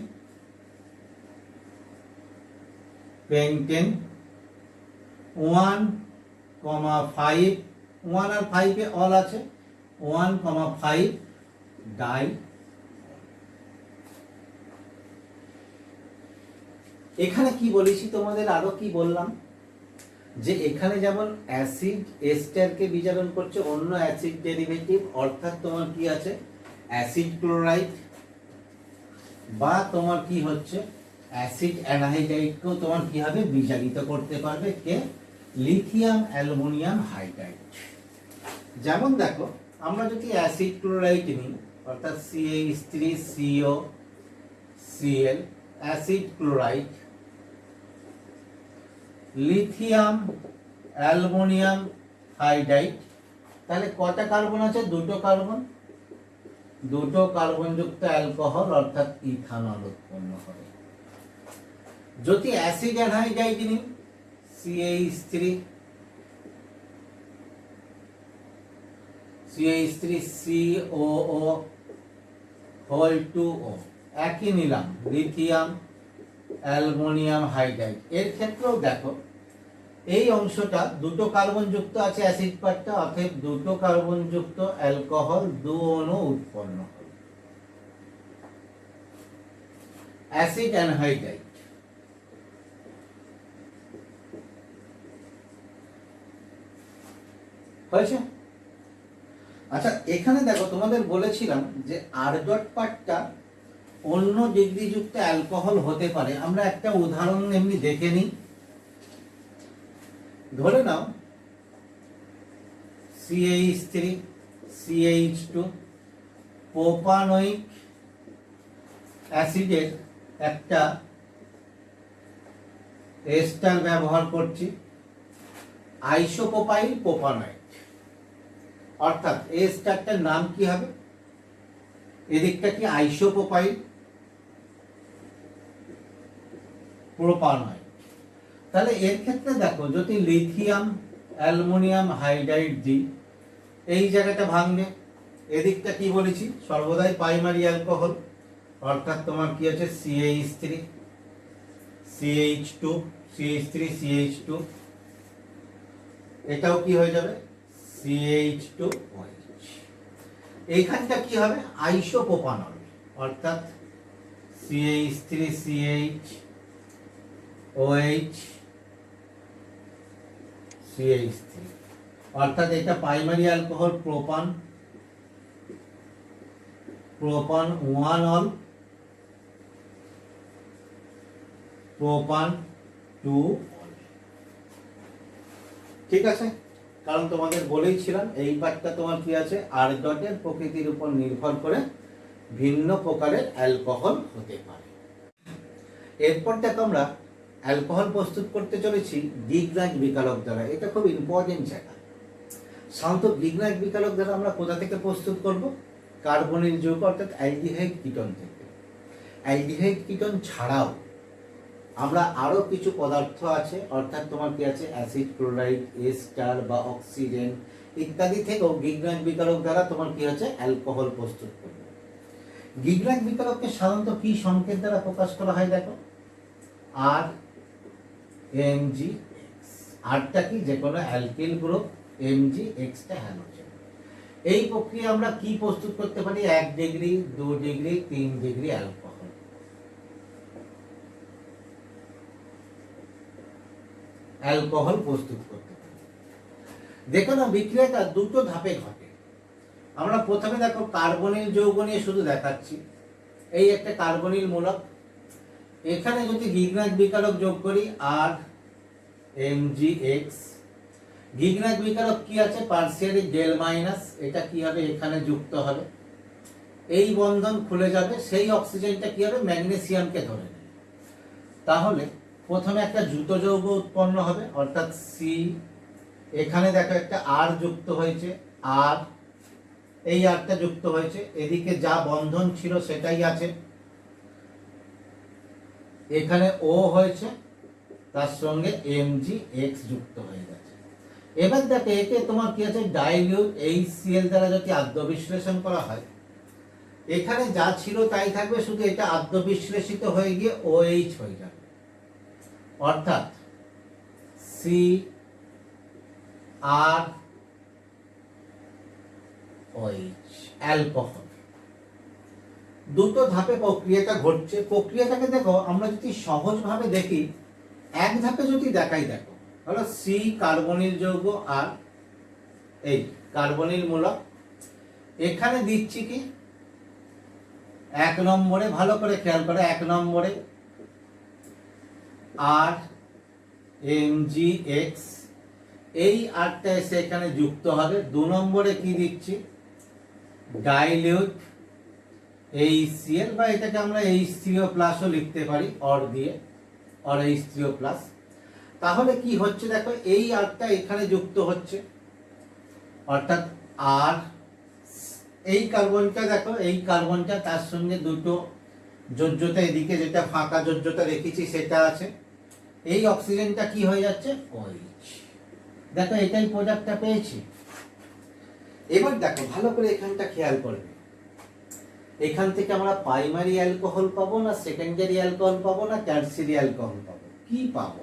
পেন্টেন 1, 5, 1 আর 5 এ অল আছে, 1, 5 ডাই। এখানে কি বলেছি তোমাদের? আরো কি বললাম যে এখানে যেমন অ্যাসিড এস্টারকে বিজারণ করছে অন্য অ্যাসিড ডেরিভেটিভ, অর্থাৎ তোমার কি আছে? অ্যাসিড ক্লোরাইড বা তোমার কি হচ্ছে? অ্যাসিড অ্যানহাইড্রাইডকেও তোমার কি হবে? বিজারিত করতে পারবে কে? Lithium aluminium hydride. যেমন দেখো, আমরা যদি অ্যাসিড ক্লোরাইড নিই, অর্থাৎ CH3CO Cl acid chloride, lithium aluminium hydride, তাহলে কটা কার্বন আছে? 2টো কার্বন, 2টো কার্বন যুক্ত অ্যালকোহল, অর্থাৎ ইথানল উৎপন্ন হবে। যদি অ্যাসিড অ্যানহাইড্রাইড নিই, CH3COO হোল 2O, একই নিলাম লিথিয়াম অ্যালুমিনিয়াম হাইড্রাইড। এর ক্ষেত্রেও দেখো এই অংশটা দুটো কার্বন যুক্ত আছে অ্যাসিড পার্টটা, অর্থাৎ দুটো কার্বন যুক্ত অ্যালকোহল দু অণু উৎপন্ন হল, অ্যাসিড অ্যানহাইড্রাইড। হয়েছে? আচ্ছা, এখানে দেখো তোমাদের বলেছিলাম যে আর ডট পার্টটা অন্য ডিগ্রিযুক্ত অ্যালকোহল হতে পারে। আমরা একটা উদাহরণ এমনি দেখে নিই। ধরে নাও CH3 CH2 প্রোপানোয়িক অ্যাসিডের একটা এস্টার ব্যবহার করছি, আইসোপ্রোপাইল প্রোপানয়েড। অর্থাৎ এই এস্টারটার নাম কি হবে? এদিকটা কি আইসোপ্রোপাইল প্রোপানয়েড। তাহলে এর ক্ষেত্রে দেখো, যদি লিথিয়াম অ্যালুমিনিয়াম হাইড্রাইড দিই, এই জায়গাটা ভাঙবে, এদিকটা কি বলেছি সর্বদাই প্রাইমারি অ্যালকোহল, অর্থাৎ তোমার কি আছে CH3 CH2 CH3 CH2, এটাও কি হয়ে যাবে CH2OH। এইখানটা কি হবে আইসোপ্রোপানল, অর্থাৎ CH3 CH CH3, অর্থাৎ এটা প্রাইমারি অ্যালকোহল প্রোপান 1 অল প্রোপান 2 অল। ঠিক আছে? কারণ তোমাদের বলেইছিলাম এই পার্টটা তোমার কি আছে আর ডটের প্রকৃতির উপর নির্ভর করে ভিন্ন প্রকারের অ্যালকোহল হতে পারে। এরপর দেখো আমরা অ্যালকোহল প্রস্তুত করতে চলেছি গ্রিগনাইট বিকারক দ্বারা। এটা খুব ইম্পর্টেন্ট জায়গা। সাধারণত গ্রিগনাইট বিকারক দ্বারা আমরা কোথা থেকে প্রস্তুত করব? কার্বনিল যৌগ অর্থাৎ অ্যালডিহাইড কিটোন থেকে। অ্যালডিহাইড কিটোন ছাড়াও আমরা আরো কিছু পদার্থ আছে, অর্থাৎ তোমার কি আছে অ্যাসিড ক্লোরাইড, এস্টার বা অক্সিজেন ইত্যাদি থেকেও গ্রিগনাইট বিকারক দ্বারা তোমার কি হচ্ছে অ্যালকোহল প্রস্তুত করবে। গ্রিগনাইট বিকারককে সাধারণত কি সংকেত দ্বারা প্রকাশ করা হয়? দেখো আর MgX। আরটা কি যে কোনো অ্যালকিল গ্রুপ, MgX টা হ্যালোজেন। এই প্রক্রিয়া আমরা কি প্রস্তুত করতে পারি? 1 degree 2 degree 3 degree alcohol. Alcohol প্রস্তুত করতে পারি। দেখো না বিক্রিয়াটা দুটো ধাপে ঘটে। আমরা প্রথমে দেখো কার্বনিল যৌগ নিয়ে শুধু দেখাচ্ছি। এই একটা কার্বনিল মূলক, এখানে যদি গ্রিগনাইট বিকারক যোগ করি আর MgX, গ্রিগনাইট বিকারক কি আছে পার্সিয়ালি ডেল মাইনাস, এটা কি হবে এখানে যুক্ত হবে, এই বন্ধন খুলে যাবে, সেই অক্সিজেনটা কি হবে ম্যাগনেসিয়ামকে ধরে নেবে। তাহলে প্রথমে একটা যুত যৌগ উৎপন্ন হবে, অর্থাৎ C। এখানে দেখো একটা আর যুক্ত হয়েছে, আর এই আরটা যুক্ত হয়েছে, এদিকে যা বন্ধন ছিল সেটাই আছে, এখানে O হয়েছে, তার সঙ্গে MgX যুক্ত হয়ে গেছে। এবার দেখো একে তোমার কি আছে ডাইলিউট HCl দ্বারা যদি আদ্য বিশ্লেষণ করা হয়, এখানে যা ছিল তাই থাকবে, শুধু এটা আদ্য বিশ্লেষিত হয়ে গিয়ে OH হয়ে যাবে, অর্থাৎ CrOH অ্যালকোহল। দুটো ধাপে প্রক্রিয়াটা ঘটছে। প্রক্রিয়াটাকে দেখো আমরা যদি সহজভাবে দেখি, এক ধাপে যদি দেখাই, দেখো হলো C কার্বনিল যৌগ আর এই কার্বনিল মূলক, এখানে দিচ্ছি কি 1 নম্বরে, ভালো করে খেয়াল করে 1 নম্বরে আর MgX, এই আরটা এসে এখানে যুক্ত হবে। 2 নম্বরে কি দিচ্ছি ডাইলিউট HCl, বা এটাকে আমরা H3O+ ও লিখতে পারি অর দিয়ে, অর H3O+। তাহলে কি হচ্ছে দেখো এই আরটা এখানে যুক্ত হচ্ছে, অর্থাৎ আর এই কার্বনটা দেখো, এই কার্বনটা তার সঙ্গে দুটো যোজ্যতা, এদিকে যেটা ফাঁকা যোজ্যতা রেখেছি সেটা আছে, এই অক্সিজেনটা কি হয়ে যাচ্ছে OH। দেখো এটাই প্রোডাক্টটা পেয়েছি। এবার দেখো ভালো করে এখানটা খেয়াল করবে, এখান থেকে আমরা প্রাইমারি অ্যালকোহল পাবো না সেকেন্ডারি অ্যালকোহল পাবো না টারসিয়ারি অ্যালকোহল পাবো? কি পাবো?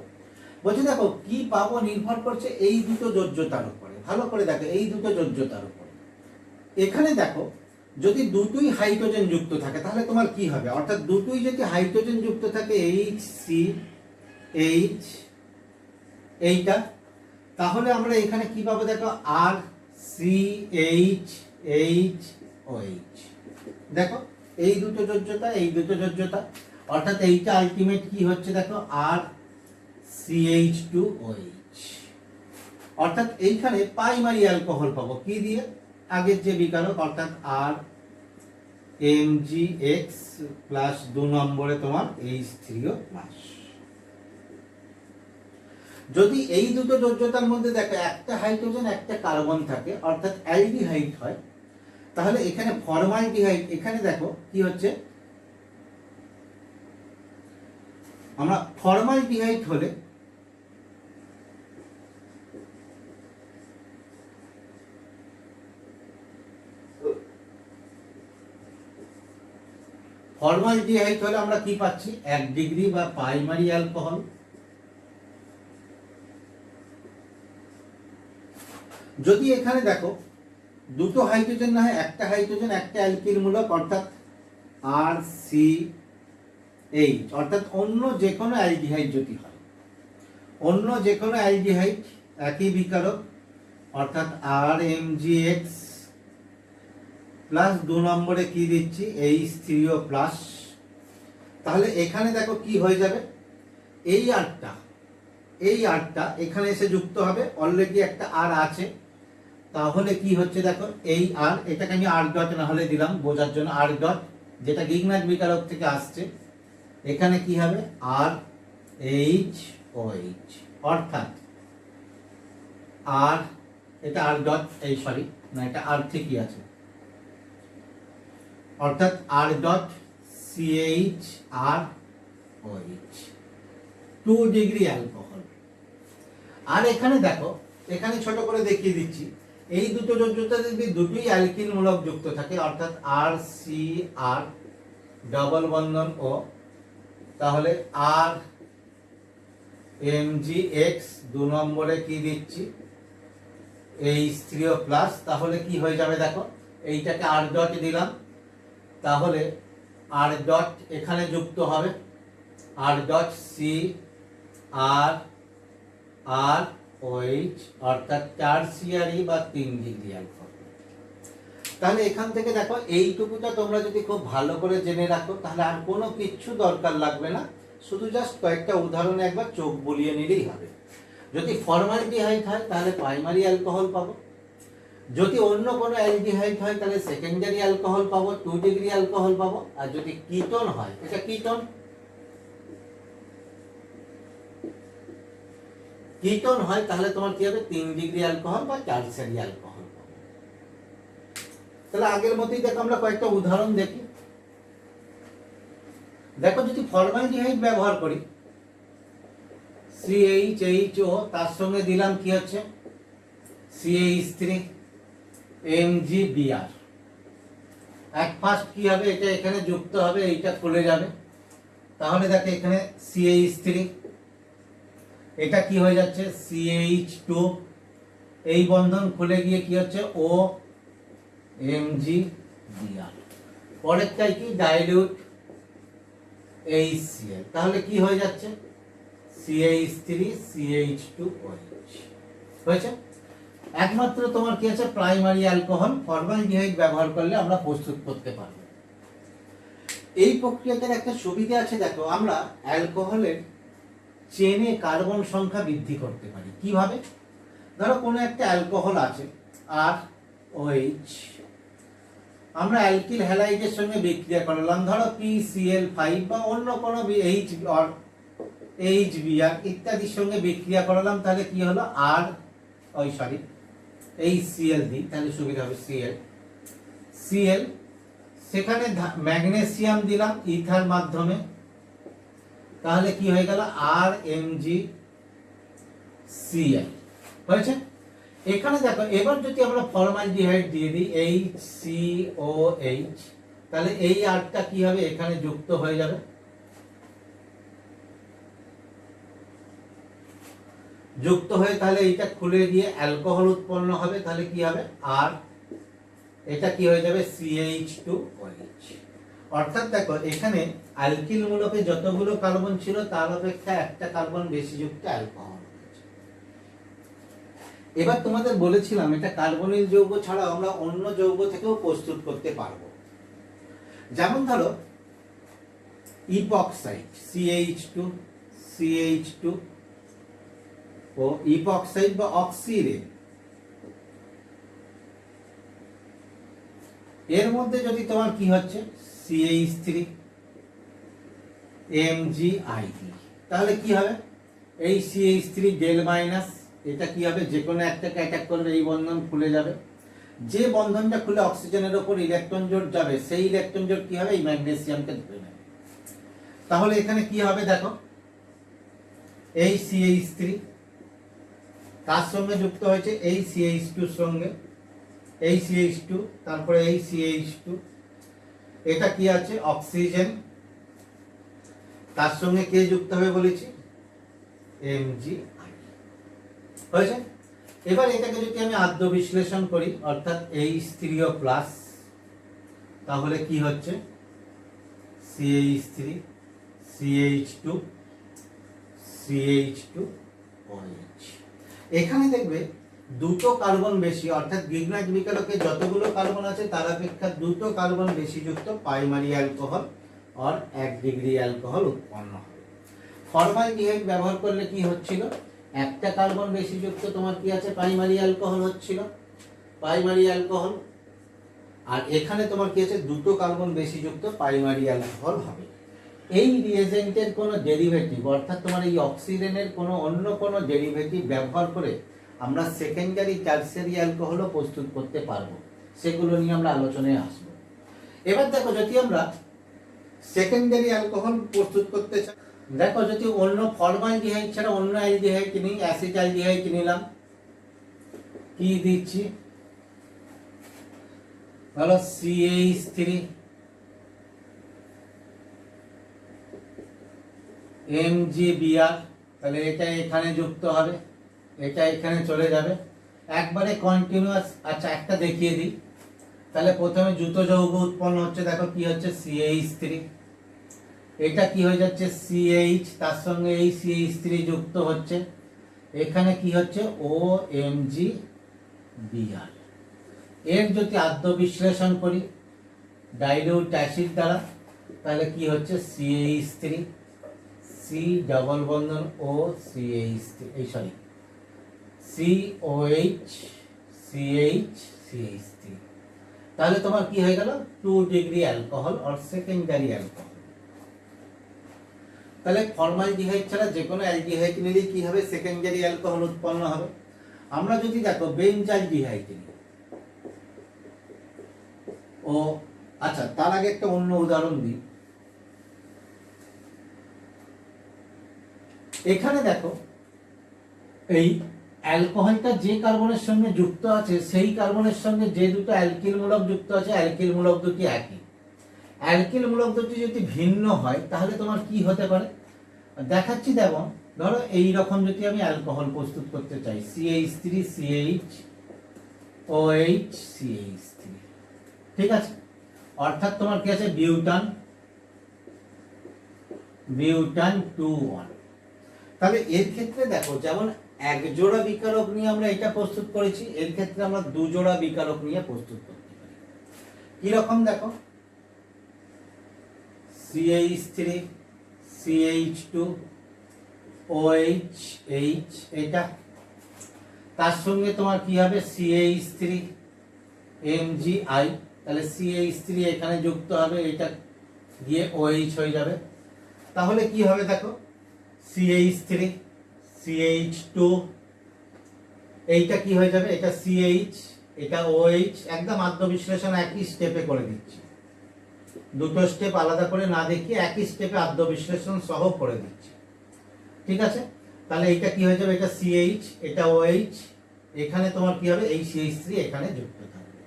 বলছে দেখো কি পাবো নির্ভর করছে এই দুটো যোজ্যতার উপরে। ভালো করে দেখো এই দুটো যোজ্যতার উপরে। এখানে দেখো যদি দুটোই হাইড্রোজেন যুক্ত থাকে তাহলে তোমার কি হবে, অর্থাৎ দুটোই যদি হাইড্রোজেন যুক্ত থাকে HCH এইটা, তাহলে আমরা এখানে কি পাবো দেখো RCHHOH। দেখো এই দুটো যোজ্যতা, এই দুটো যোজ্যতা, অর্থাৎ এইটা আলটিমেট কি হচ্ছে দেখো RCH2OH। অর্থাৎ এইখানে প্রাইমারি অ্যালকোহল পাবো কি দিয়ে, আগের যে বিকারক অর্থাৎ RMgX প্লাস 2 নম্বরে তোমার H3O প্লাস। যদি এই দুটো যোজ্যতার মধ্যে দেখো একটা হাইড্রোজেন একটা কার্বন থাকে অর্থাৎ অ্যালডিহাইড হয়, তাহলে এখানে ফর্মালডিহাইড, এখানে দেখো কি হচ্ছে, আমরা ফর্মালডিহাইড হলে আমরা কি পাচ্ছি 1 ডিগ্রি বা প্রাইমারি অ্যালকোহল। যদি এখানে দেখো দুটো হাইড্রোজেন না হয় একটা হাইড্রোজেন একটা অ্যালকিল মূলক অর্থাৎ RCH, অর্থাৎ অন্য যে কোনো অ্যালডিহাইড যদি হয়, অন্য যে কোনো অ্যালডিহাইড একই বিকারক অর্থাৎ RMgX প্লাস 2 নম্বরে কি দিচ্ছি H3O প্লাস। তাহলে এখানে দেখো কি হয়ে যাবে, এই আরটা এখানে এসে যুক্ত হবে, অলরেডি একটা আর আছে, তাহলে কি হচ্ছে দেখো এই আর, এটাকে আমি আর ডট না হলে দিলাম বোঝার জন্য আর ডট, যেটা গিগনাট বিকারক থেকে আসছে, এখানে কি হবে RHOH, অর্থাৎ আর এটা আর ডট এই সরি না এটা আর ঠিকই আছে, অর্থাৎ R dot CHROH 2 degree alcohol. আর এখানে দেখো এখানে ছোট করে দেখিয়ে দিচ্ছি, এই দুটো যোজ্যতা যদি দুটোই অ্যালকিল মূলক যুক্ত থাকে অর্থাৎ RCR ডবল বন্ধন ও, তাহলে RMgX 2 নম্বরে কি দিচ্ছি H3O প্লাস, তাহলে কি হয়ে যাবে দেখো এইটাকে আর ডট দিলাম, তাহলে আর ডট এখানে যুক্ত হবে আর ডট CRROH অর্থাৎ টারসিয়ারি বা 3 ডিগ্রি অ্যালকোহল। তাহলে এখান থেকে দেখো এইটুকুটা তোমরা যদি খুব ভালো করে জেনে রাখো তাহলে আর কোনো কিচ্ছু দরকার লাগবে না, শুধু জাস্ট কয়েকটা উদাহরণে একবার চোখ বুলিয়ে নিলেই হবে। যদি ফর্মালডিহাইড হয় তাহলে প্রাইমারি অ্যালকোহল পাবো, যদি অন্য কোনো অ্যালডিহাইড হয় তাহলে সেকেন্ডারি অ্যালকোহল পাবো 2 ডিগ্রি অ্যালকোহল পাবো, আর যদি কিটোন হয়, এটা কিটোন হয় তাহলে তোমার কি হবে 3 ডিগ্রি অ্যালকোহল বা টারসিয়ারি অ্যালকোহল পাবো। তাহলে আগের মতোই দেখো আমরা কয়েকটা উদাহরণ দেখি। দেখো যদি ফর্মালডিহাইড ব্যবহার করি CHHO, তার সঙ্গে দিলাম কি হচ্ছে CH3MgBr, এক ফার্স্ট কি হবে এটা এখানে যুক্ত হবে, এইটা খুলে যাবে, তাহলে দেখো এখানে CH3, এটা কি হয়ে যাচ্ছে CH2, এই বন্ধন খুলে গিয়ে কি হচ্ছে OMgBr, পরেরটাই কি ডাইলিউট HCl, তাহলে কি হয়ে যাচ্ছে CH3CH2OH হয়েছে। একমাত্র তোমার কি আছে প্রাইমারি অ্যালকোহল ফর্মালডিহাইড ব্যবহার করলে আমরা প্রস্তুত করতে পারবো। এই প্রক্রিয়াটার একটা সুবিধা আছে, দেখো আমরা অ্যালকোহলের চেনে কার্বন সংখ্যা বৃদ্ধি করতে পারি কিভাবে। ধরো কোনো একটা অ্যালকোহল আছে ROH, আমরা অ্যালকিল হ্যালাইডের সঙ্গে বিক্রিয়া করলাম, ধরো PCl5 বা অন্য কোনো HBr ইত্যাদির সঙ্গে বিক্রিয়া করলাম, তাহলে কি হলো HCl দিই তাহলে সুবিধা হবে Cl, সেখানে ম্যাগনেসিয়াম দিলাম ইথার মাধ্যমে, তাহলে কি হয়ে গেল RMgCl হয়েছে। এখানে দেখো এবার যদি আমরা ফর্মালডিহাইড দিয়ে দিই HCOH, তাহলে এই আরটা কি হবে এখানে যুক্ত হয়ে যাবে, যুক্ত হয়ে তাহলে এইটা খুলে গিয়ে অ্যালকোহল উৎপন্ন হবে, তাহলে কি হবে আর এটা কি হয়ে যাবে CH2OH। অর্থাৎ দেখো এখানে অ্যালকিল মূলকে যতগুলো কার্বন ছিল তার অপেক্ষা একটা কার্বন বেশি যুক্ত অ্যালকোহল। এবার তোমাদের বলেছিলাম এটা কার্বনিল যৌগ ছাড়া আমরা অন্য যৌগ থেকেও প্রস্তুত করতে পারবো। যেমন ধরো ইপক্সাইড CH2 ও ইপক্সাইড বা অক্সিরেন, এর মধ্যে যদি তোমার কি হচ্ছে CH3 MgID, তাহলে কি হবে এই CH3 ডেল মাইনাস এটা কি হবে যে কোনো একটাকে অ্যাটাক করবে, এই বন্ধন খুলে যাবে, যে বন্ধনটা খুলে অক্সিজেনের উপর ইলেকট্রন জোট যাবে সেই ইলেকট্রন জোট কি হবে এই ম্যাগনেসিয়ামকে ধরে নেবে। তাহলে এখানে কি হবে দেখো এই CH3 কার সঙ্গে যুক্ত হয়েছে এই CH2 সঙ্গে, এই CH2 তারপরে এই CH2, এটা কি আছে অক্সিজেন, তার সঙ্গে কে যুক্ত হবে বলেছি Mgi হয়েছে। এবার এটাকে যদি আমি আদ্য বিশ্লেষণ করি অর্থাৎ H3O প্লাস, তাহলে কি হচ্ছে CH3 CH2 CH2OH। এখানে দেখবে দুটো কার্বন বেশি অর্থাৎ গ্রিগনাইট বিকারকে যতগুলো কার্বন আছে তার অপেক্ষা দুটো কার্বন বেশি যুক্ত প্রাইমারি অ্যালকোহল আর 1 ডিগ্রি অ্যালকোহল উৎপন্ন হবে। ফর্মালডিহাইড ব্যবহার করলে কি হচ্ছিল একটা কার্বন বেশি যুক্ত তোমার কি আছে প্রাইমারি অ্যালকোহল হচ্ছিল প্রাইমারি অ্যালকোহল, আর এখানে তোমার কি আছে দুটো কার্বন বেশি যুক্ত প্রাইমারি অ্যালকোহল হবে। এই রিএজেন্টের কোনো ডেরিভেটিভ অর্থাৎ তোমার এই অক্সিজেনের কোনো অন্য কোনো ডেরিভেটিভ ব্যবহার করে আমরা সেকেন্ডারি টারশিয়ারি অ্যালকোহলও প্রস্তুত করতে পারবো, সেগুলো নিয়ে আমরা আলোচনায় আসবো। এবার দেখো যদি আমরা সেকেন্ডারি অ্যালকোহল প্রস্তুত করতে চাই, দেখো যদি অন্য ফর্মালডিহাইড ছাড়া অন্য অ্যালডিহাইড নিই, অ্যাসিটালডিহাইড নিলাম, কি দিচ্ছি হলো CH3 MgBr, তাহলে এটা এখানে যুক্ত হবে, এটা এখানে চলে যাবে একবারে কন্টিনিউয়াস। আচ্ছা একটা দেখিয়ে দিই, তাহলে প্রথমে যুত যৌগ উৎপন্ন হচ্ছে, দেখো কি হচ্ছে CH3, এটা কি হয়ে যাচ্ছে CH, তার সঙ্গে এই CH3 যুক্ত হচ্ছে, এখানে কি হচ্ছে OMgBr। এর যদি আদ্য বিশ্লেষণ করি ডাইলিউট অ্যাসিড দ্বারা, তাহলে কি হচ্ছে CH3 C ডাবল বন্ধন O CH3 এই সরি COH CH CH3, তাহলে তোমার কি হয়ে গেল 2 degree alcohol or secondary alcohol. তাহলে ফর্মালডিহাইড ছাড়া যে কোনো অ্যালডিহাইড নিলে কি হবে সেকেন্ডারি অ্যালকোহল উৎপন্ন হবে। আমরা যদি দেখো বেঞ্জালডিহাইড নিই, ও আচ্ছা তার আগে একটা অন্য উদাহরণ দিই, এখানে দেখো এই অ্যালকোহলটা যে কার্বনের সঙ্গে যুক্ত আছে সেই কার্বনের সঙ্গে যে দুটো অ্যালকিল মূলক যুক্ত আছে অ্যালকিল মূলক দুটি একই, অ্যালকিল মূলক দুটি যদি ভিন্ন হয় তাহলে তোমার কি হতে পারে দেখাচ্ছি। দেখো ধরো এই রকম যদি আমি অ্যালকোহল প্রস্তুত করতে চাই CH3 CHOH CH3, ঠিক আছে, অর্থাৎ তোমার কি আছে বিউটান 2,1। তাহলে এর ক্ষেত্রে দেখো যেমন এক জোড়া বিকারক নিয়ে আমরা এটা প্রস্তুত করেছি, এর ক্ষেত্রে আমরা দু জোড়া বিকারক নিয়ে প্রস্তুত করতে পারি। কি রকম দেখো CH3 CH2 OH H, এটা তার সঙ্গে তোমার কি হবে CH3 MgI, তাহলে CH3 এখানে যুক্ত হবে, এটা গিয়ে OH হয়ে যাবে, তাহলে কি হবে দেখো CH3 CH2, এইটা কি হয়ে যাবে এটা CH এটা OH, একদম আদ্য বিশ্লেষণ একই স্টেপে করে দিচ্ছি, দুটো স্টেপ আলাদা করে না দেখিয়ে একই স্টেপে আদ্য বিশ্লেষণ সহ করে দিচ্ছি, ঠিক আছে। তাহলে এইটা কি হয়ে যাবে এটা CH এটা OH, এখানে তোমার কি হবে এই CH3 এখানে যুক্ত থাকবে।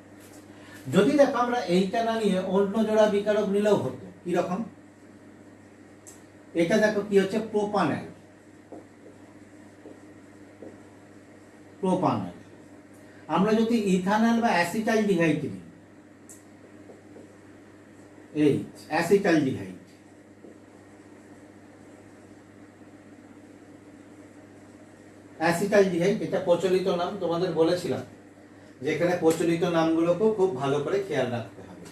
যদি দেখো আমরা এইটা না নিয়ে অন্য জোড়া বিকারক নিলেও হতো, কি রকম এটা দেখো কি হচ্ছে প্রোপানল প্রোপানল। আমরা যদি ইথানল বা অ্যাসিটালডিহাইড নিই, এই অ্যাসিটালডিহাইড, অ্যাসিটালডিহাইড এটা প্রচলিত নাম, তোমাদের বলেছিলাম যে এখানে প্রচলিত নামগুলোকেও খুব ভালো করে খেয়াল রাখতে হবে।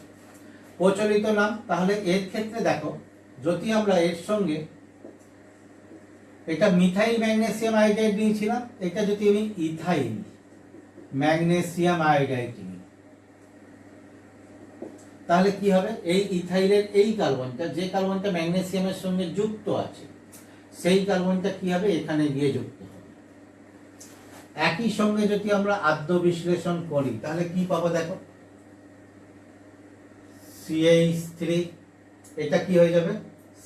প্রচলিত নাম, তাহলে এর ক্ষেত্রে দেখো যদি আমরা এর সঙ্গে এটা মিথাইল ম্যাগনেসিয়াম আয়োডাইড নিয়েছিলাম, এটা যদি আমি ইথাইল ম্যাগনেসিয়াম আয়োডাইড নিই, তাহলে কি হবে, এই ইথাইলের এই কার্বনটা, যে কার্বনটা ম্যাগনেসিয়ামের সঙ্গে যুক্ত আছে, সেই কার্বনটা কি হবে, এখানে গিয়ে যুক্ত হবে। একই সঙ্গে যদি আমরা আদ্য বিশ্লেষণ করি তাহলে কি পাবো দেখো, CH3, এটা কি হয়ে যাবে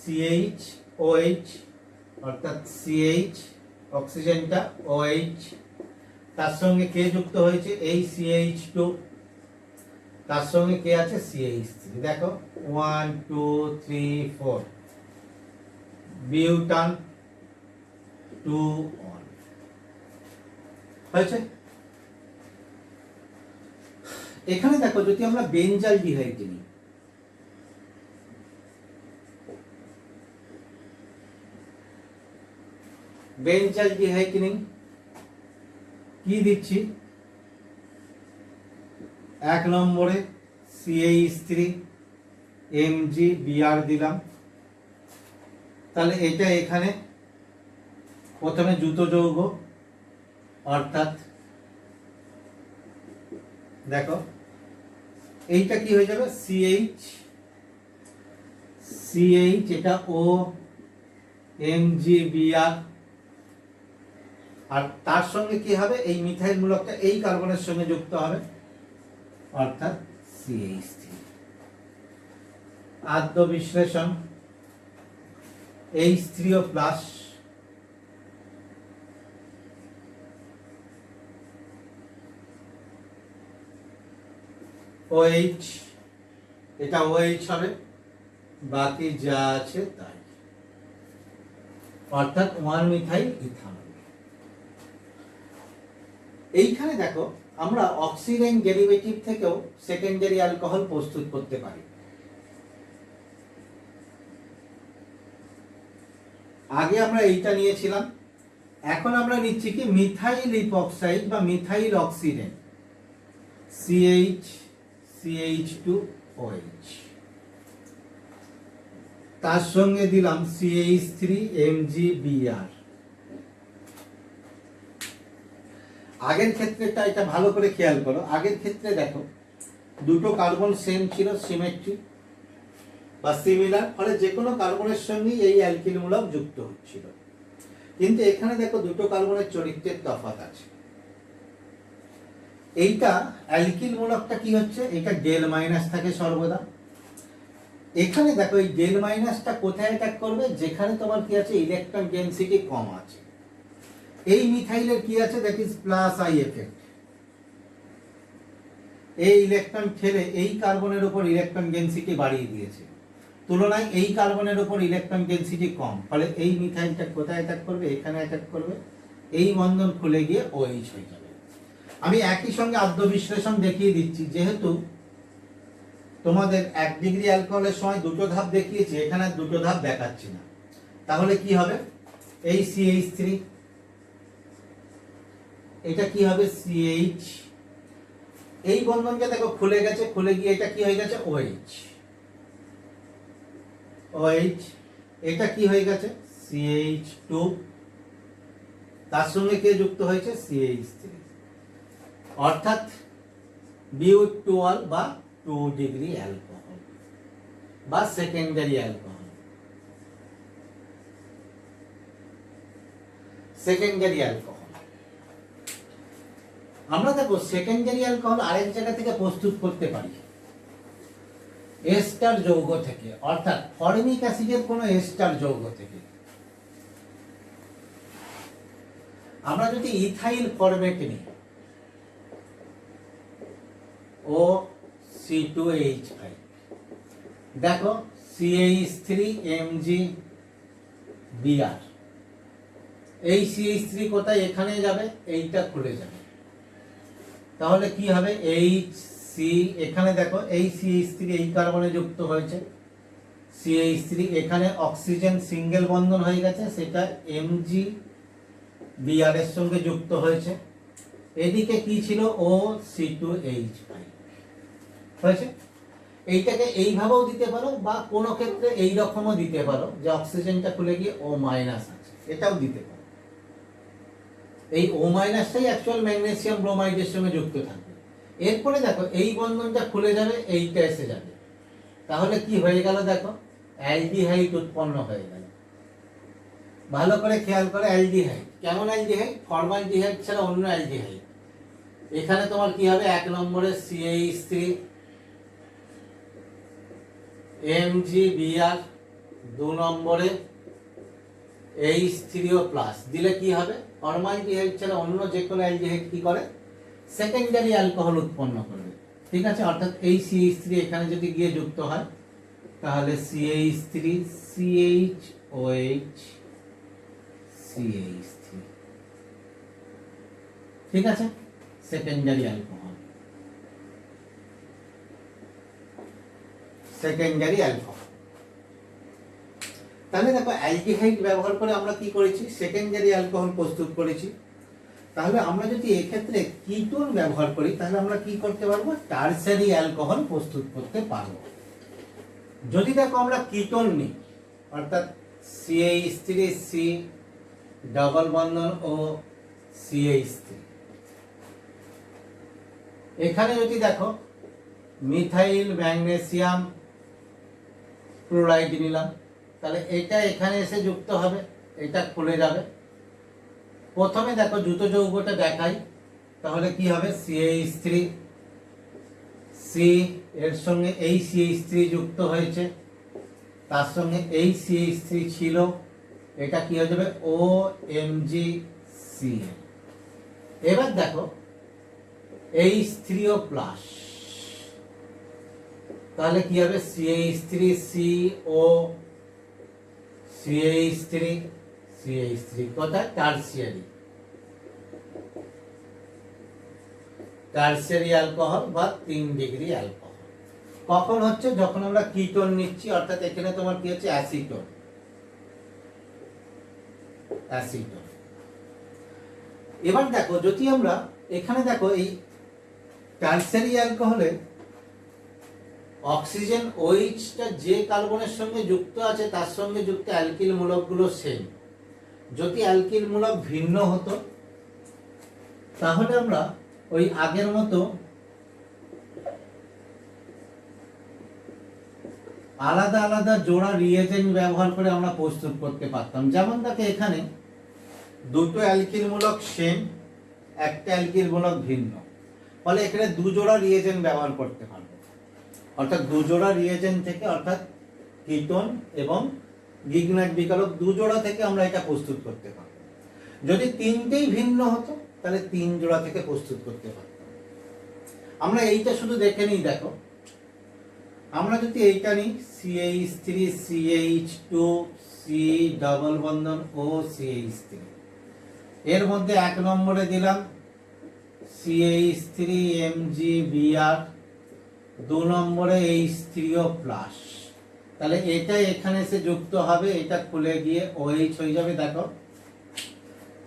CHOH, অর্থাৎ CH অক্সিজেনটা OH, তার সঙ্গে কে যুক্ত হয়েছে, এই CH2, তার সঙ্গে কে আছে CH3, দেখো 1 2 3 4, বিউটান 2 1 হয়েছে। এখানে দেখো যদি আমরা বেঞ্জালডিহাইড নিই, বেঞ্জালডিহাইড নিই, কি দিচ্ছি, 1 নম্বরে CH3 MgBr দিলাম, তাহলে এটা এখানে প্রথমে যুত যৌগ, অর্থাৎ দেখো এইটা কি হয়ে যাবে CH, এটা O MgBr, আর তার সঙ্গে কি হবে, এই মিথাইল মূলকটা এই কার্বনের সঙ্গে যুক্ত হবে, অর্থাৎ CH3। আদ্য বিশ্লেষণ H3O প্লাস, OH, এটা OH হবে, বাকি যা আছে তাই, অর্থাৎ 1 মিথাইল ইথানল। এইখানে দেখো আমরা অক্সিডাইন ডেরিভেটিভ থেকেও সেকেন্ডারি অ্যালকোহল প্রস্তুত করতে পারি। আগে আমরা এইটা নিয়েছিলাম, এখন আমরা নিচ্ছি কি মিথাইল ইপক্সাইড বা মিথাইল অক্সিডেন্ট, CH2OH, তার সঙ্গে দিলাম CH3 MgBr। আগের ক্ষেত্রেটা এটা ভালো করে খেয়াল করো, আগের ক্ষেত্রে দেখো দুটো কার্বন সেম ছিল, সিমেট্রি বা সিমিলার, ফলে যে কোনো কার্বনের সঙ্গে এই অ্যালকিল মূলক যুক্ত হচ্ছিল। কিন্তু এখানে দেখো দুটো কার্বনের চরিত্রের তফাৎ আছে। এইটা অ্যালকিল মূলকটা কি হচ্ছে, এটা ডেল মাইনাস থাকে সর্বদা। এখানে দেখো এই ডেল মাইনাসটা কোথায় অ্যাটাক করবে, যেখানে তোমার কি আছে, ইলেকট্রন ডেনসিটি কম আছে। এই মিথাইলের কি আছে, that is plus I effect, এই ইলেকট্রন ঠেলে এই কার্বনের উপর ইলেকট্রন ডেনসিটি বাড়িয়ে দিয়েছে, তুলনায় এই কার্বনের উপর ইলেকট্রন ডেনসিটি কম, ফলে এই মিথাইলটা কোথায় অ্যাটাক করবে, এখানে অ্যাটাক করবে, এই বন্ধন খুলে গিয়ে OH হয়ে যাবে। আমি একই সঙ্গে আদ্য বিশ্লেষণ দেখিয়ে দিচ্ছি, যেহেতু তোমাদের 1 ডিগ্রি অ্যালকোহলের সময় দুটো ধাপ দেখিয়েছি, এখানে দুটো ধাপ দেখাচ্ছি না। তাহলে কি হবে, এই CH3, এটা কি হবে CH, এই বন্ধনকে দেখো খুলে গেছে, খুলে গিয়ে এটা কি হয়ে গেছে OH, এটা কি হয়ে গেছে CH2, তার সঙ্গে কে যুক্ত হয়েছে CH3, অর্থাৎ বিউটুয়াল বা 2 ডিগ্রি অ্যালকোহল বা সেকেন্ডারি অ্যালকোহল। সেকেন্ডারি অ্যালকোহল আমরা দেখো সেকেন্ডারি অ্যালকোহল আরেক জায়গা থেকে প্রস্তুত করতে পারি, এস্টার যৌগ থেকে, অর্থাৎ ফরমিক অ্যাসিডের কোনো এস্টার যৌগ থেকে। আমরা যদি ইথাইল ফরমেট নিই, OC2H5, দেখো CH3 MgBr, এই CH3 কোথায় এখানে যাবে, এইটা খুলে যাবে, তাহলে কি হবে HC, এখানে দেখো এই CH3 এই কার্বনে যুক্ত হয়েছে, CH3 এখানে অক্সিজেন সিঙ্গেল বন্ধন হয়ে গেছে, সেটা MgBr এর সঙ্গে যুক্ত হয়েছে। এদিকে কি ছিল OC2H5 হয়েছে। এইটাকে এইভাবেও দিতে পারো বা কোনো ক্ষেত্রে এই রকমও দিতে পারো যে অক্সিজেনটা খুলে গিয়ে O- আছে, এটাও দিতে পারো। এই O-টাই অ্যাকচুয়াল ম্যাগনেসিয়াম ব্রোমাইডের সঙ্গে যুক্ত থাকবে। এরপরে দেখো এই বন্ধনটা খুলে যাবে, এইটা এসে যাবে, তাহলে কি হয়ে গেল দেখো অ্যালডিহাইড উৎপন্ন হয়ে গেল। ভালো করে খেয়াল করে, অ্যালডিহাইড কেমন অ্যালডিহাইড, ফর্মালডিহাইড ছাড়া অন্য অ্যালডিহাইড। এখানে তোমার কি হবে, 1 নম্বরে CH3 MgBr, 2 নম্বরে H3O+ দিলে কি হবে, ফর্মালডিহাইড ছাড়া অন্য যে কোনো অ্যালডিহাইড কি করে, সেকেন্ডারি অ্যালকোহল উৎপন্ন করবে। ঠিক আছে, অর্থাৎ এই CH3 এখানে যদি গিয়ে যুক্ত হয় তাহলে CH3 CHOH CH3, ঠিক আছে, সেকেন্ডারি অ্যালকোহল, সেকেন্ডারি অ্যালকোহল। তাহলে দেখো অ্যালডিহাইড ব্যবহার করে আমরা কি করেছি, সেকেন্ডারি অ্যালকোহল প্রস্তুত করেছি। তাহলে আমরা যদি এক্ষেত্রে কিটোন ব্যবহার করি তাহলে আমরা কি করতে পারবো, টারশারি অ্যালকোহল প্রস্তুত করতে পারবো। যদি দেখো আমরা কিটোন নিই, অর্থাৎ CH3C ডাবল বন্ধন ও CH3, এখানে যদি দেখো মিথাইল ম্যাগনেসিয়াম ক্লোরাইড নিলাম, তাহলে এটা এখানে এসে যুক্ত হবে, এটা খুলে যাবে। প্রথমে দেখো জুতো যৌগটা দেখাই, তাহলে কি হবে CH3 C এর সঙ্গে এই CH3 যুক্ত হয়েছে, তার সঙ্গে এই CH3 ছিল, এটা কি হয়ে যাবে OMgCl। এবার দেখো H3O+, তাহলে কি হবে CH3CO CH3 কোথায়, টারশিয়ারি অ্যালকোহল বা 3 ডিগ্রি অ্যালকোহল। কখন হচ্ছে, যখন আমরা কিটোন নিচ্ছি, অর্থাৎ এখানে তোমার কি হচ্ছে অ্যাসিটোন। এবার দেখো যদি আমরা এখানে দেখো এই টারশিয়ারি অ্যালকোহলে অক্সিজেন OH-টা যে কার্বনের সঙ্গে যুক্ত আছে তার সঙ্গে যুক্ত অ্যালকিল মূলকগুলো সেম। যদি অ্যালকিল মূলক ভিন্ন হতো তাহলে আমরা ওই আগের মতো আলাদা আলাদা জোড়া রিয়েজেন্ট ব্যবহার করে আমরা প্রস্তুত করতে পারতাম। যেমন দেখো এখানে দুটো অ্যালকিল মূলক সেম, একটা অ্যালকিল মূলক ভিন্ন, ফলে এখানে দু জোড়া রিয়েজেন্ট ব্যবহার করতে পারবো। অর্থাৎ দু জোড়া রিয়েজেন্ট থেকে, অর্থাৎ কিটোন এবং লিগন্যান্ট বিকারক দু জোড়া থেকে আমরা এটা প্রস্তুত করতে পারবো। যদি তিনটেই ভিন্ন হতো তাহলে 3 জোড়া থেকে প্রস্তুত করতে পারতাম। আমরা এইটা শুধু দেখে নিই, দেখো আমরা যদি এইটা নিই CH3 CH2 C ডাবল বন্ধন ও CH3, এর মধ্যে 1 নম্বরে দিলাম CH3 MgBr, 2 নম্বরে H3O+, তাহলে এটা এখানে এসে যুক্ত হবে, এটা খুলে গিয়ে OH হয়ে যাবে। দেখো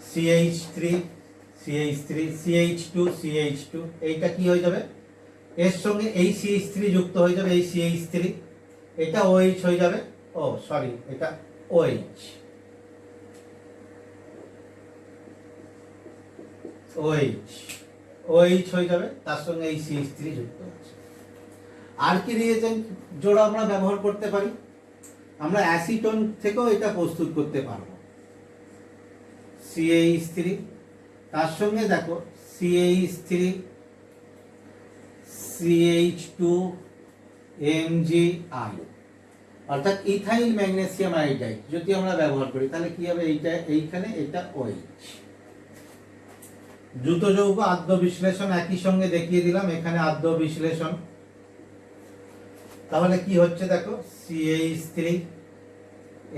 CH3 CH2 এইটা কি হয়ে যাবে, এর সঙ্গে এই CH3 যুক্ত হয়ে যাবে, এই CH3 এটা OH হয়ে যাবে, এটা OH হয়ে যাবে, তার সঙ্গে এই CH3 যুক্ত আছে। আর কি রিয়েজেন্ট জোড়া আমরা ব্যবহার করতে পারি, আমরা অ্যাসিটোন থেকেও এটা প্রস্তুত করতে পারবো। CH3 তার সঙ্গে দেখো CH3 CH2 MgI, অর্থাৎ ইথাইল ম্যাগনেসিয়াম আয়োডাইড যদি আমরা ব্যবহার করি তাহলে কি হবে, এইটা এইখানে এটা OH। দ্রুত যৌগ আদ্য বিশ্লেষণ একই সঙ্গে দেখিয়ে দিলাম, এখানে আদ্য বিশ্লেষণ, তাহলে কি হচ্ছে দেখো CH3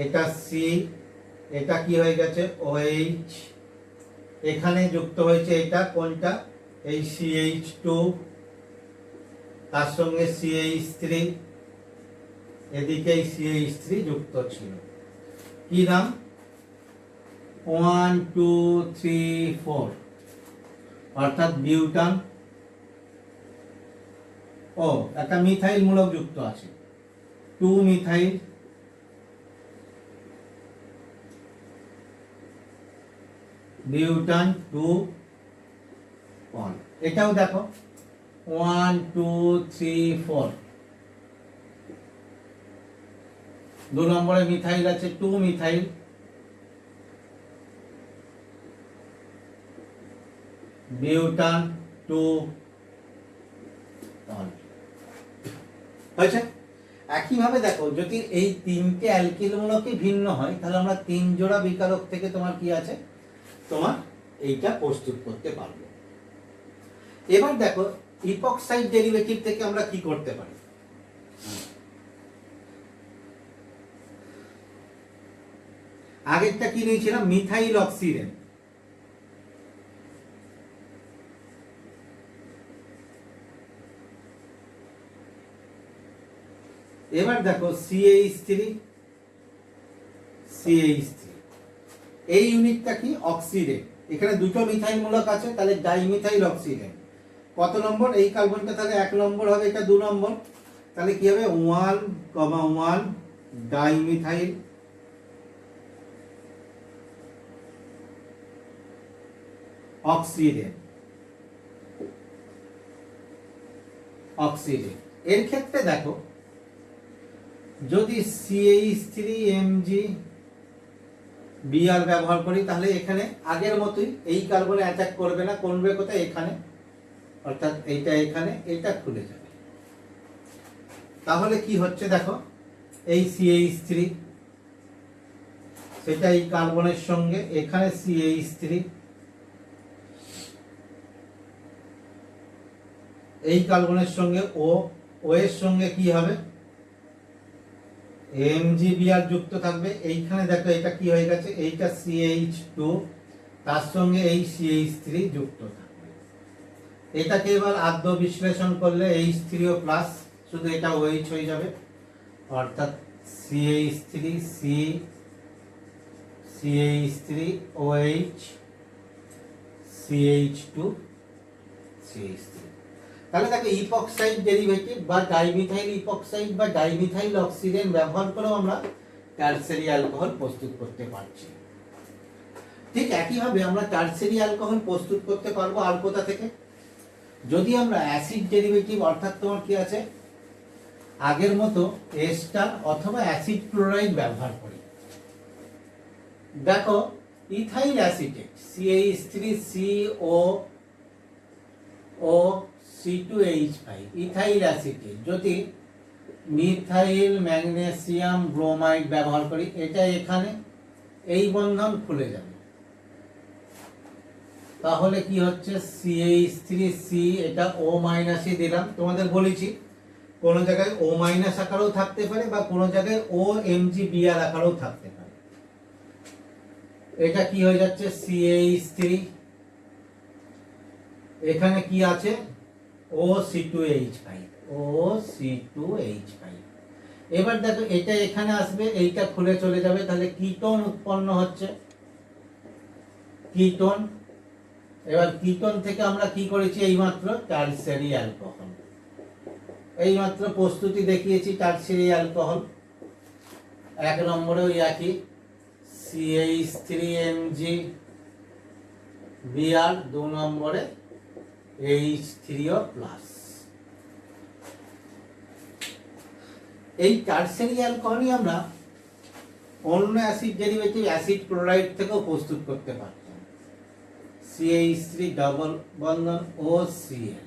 এটা C এটা কি হয়ে গেছে OH, এখানে যুক্ত হয়েছে এটা কোনটা এই CH2, তার সঙ্গে CH3, এদিকে CH3 যুক্ত ছিল। কি নাম? 1 2 3 4, অর্থাৎ বিউটান। ও একটা মিথাইল মূলক যুক্ত আছে, 2 মিথাইল, বিউটান 2 1। এটাও দেখো 1 2 3 4, 2 নম্বরে মিথাইল আছে 2 মিথাইল, বিউটান 2 1। হয়েছে? একইভাবে দেখো যদি এই তিনটে অ্যালকিল মূলকই ভিন্ন হয় তাহলে আমরা 3 জোড়া বিকারক থেকে তোমার কি আছে, তোমার এইটা প্রস্তুত করতে পারবো। এবার দেখো ইপক্সাইড ডেরিভেটিভ থেকে আমরা কি করতে পারি। আগেরটা কি নিয়েছিলাম? মিথাইল অক্সিডেন। এবার দেখো CH3, এই ইউনিটটা কি? অক্সিডেন। এখানে দুটো মিথাইল মূলক আছে, তাহলে ডাইমিথাইল অক্সিডেন। কত নম্বর? এই কার্বনটা তাহলে 1 নম্বর হবে, এটা 2 নম্বর, তাহলে কি হবে 1,1 ডাইমিথাইল অক্সিডেন। এর ক্ষেত্রে দেখো যদি CH3Mg Br ব্যবহার করি তাহলে এখানে আগের মতোই এই কার্বনে অ্যাটাক করবে না, কোনবে কোথায়? এখানে, অর্থাৎ এইটা এখানে, এটা খুলে যাবে। তাহলে কি হচ্ছে দেখো, এই CH3 সেটা এই কার্বনের সঙ্গে, এখানে CH3, এই কার্বনের সঙ্গে ও এর সঙ্গে কি হবে? MgBr যুক্ত থাকবে। এইখানে দেখো এটা কি হয়ে গেছে, এইটা CH2, তার সঙ্গে এই CH3 যুক্ত থাকবে। এটাকে এবার আদ্য বিশ্লেষণ করলে H3O প্লাস, শুধু এটা OH হয়ে যাবে, অর্থাৎ CH3 C CH3 OH CH2 CH3। তাহলে দেখো ইপক্সাইড ডেরিভেটিভ বা ডাইমিথাইল ইপক্সাইড বা ডাইমিথাইল অক্সিডেন ব্যবহার করেও আমরা টারশারি অ্যালকোহল প্রস্তুত করতে পারছি। ঠিক একইভাবে আমরা টারশারি অ্যালকোহল প্রস্তুত করতে পারবো আর কোথা থেকে? যদি আমরা অ্যাসিড ডেরিভেটিভ, অর্থাৎ তোমার কি আছে আগের মতো এস্টার অথবা অ্যাসিড ক্লোরাইড ব্যবহার করি। দেখো ethyl acetate CH3CO C2H5 ethyl acetate, যদি মিথাইল ম্যাগনেসিয়াম ব্রোমাইড ব্যবহার করি, এটা এখানে এই বন্ধন খুলে যাবে। তাহলে কি হচ্ছে CH3C, এটা O মাইনাসই দিলাম। তোমাদের বলেছি কোন জায়গায় O মাইনাস আকারেও থাকতে পারে বা কোন জায়গায় OMgBr আকারেও থাকতে পারে। এটা কি হয়ে যাচ্ছে CH3, এখানে কি আছে OC2H5। এবার দেখো এটা এখানে আসবে, এইটা খুলে চলে যাবে, তাহলে কিটোন উৎপন্ন হচ্ছে, কিটোন। এবার কিটোন থেকে আমরা কি করেছি? এইমাত্র টারশারি অ্যালকোহল, এইমাত্র প্রস্তুতি দেখিয়েছি টারশারি অ্যালকোহল। 1 নম্বরে ওই একই CH3Mg Br, 2 নম্বরে H3O প্লাস। এই টারশারি অ্যালকোহলই আমরা অন্য অ্যাসিড ডেরিভেটিভ অ্যাসিড ক্লোরাইড থেকেও প্রস্তুত করতে পারতাম। CH3 ডবল বন্ধন OCl,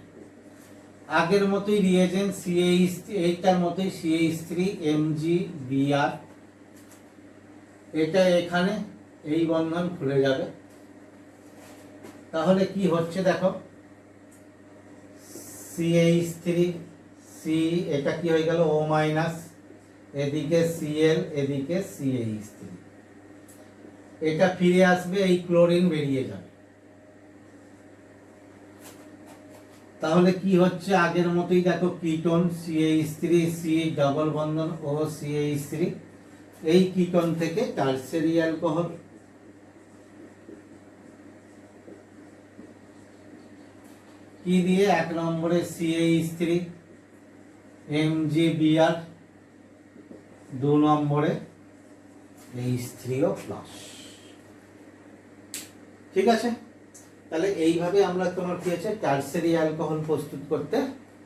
আগের মতোই রিয়েজেন্ট CH3, এইটার মতোই CH3Mg Br, এটা এখানে এই বন্ধন খুলে যাবে। তাহলে কি হচ্ছে দেখো CH3C, এটা কি হয়ে গেল O মাইনাস, এদিকে Cl, এদিকে CH3। এটা ফিরে আসবে, এই ক্লোরিন বেরিয়ে যাবে। তাহলে কি হচ্ছে আগের মতোই দেখো, কিটোন CH3 C ডবল বন্ধন ও CH3, এই কিটোন থেকে টারসিয়ারি অ্যালকোহল, কি দিয়ে 1 নম্বরে CH3 MgBr, 2 নম্বরে H3O+। ঠিক আছে, তাহলে এইভাবে আমরা তোমার কি আছে টারসিয়ারি অ্যালকোহল প্রস্তুত করতে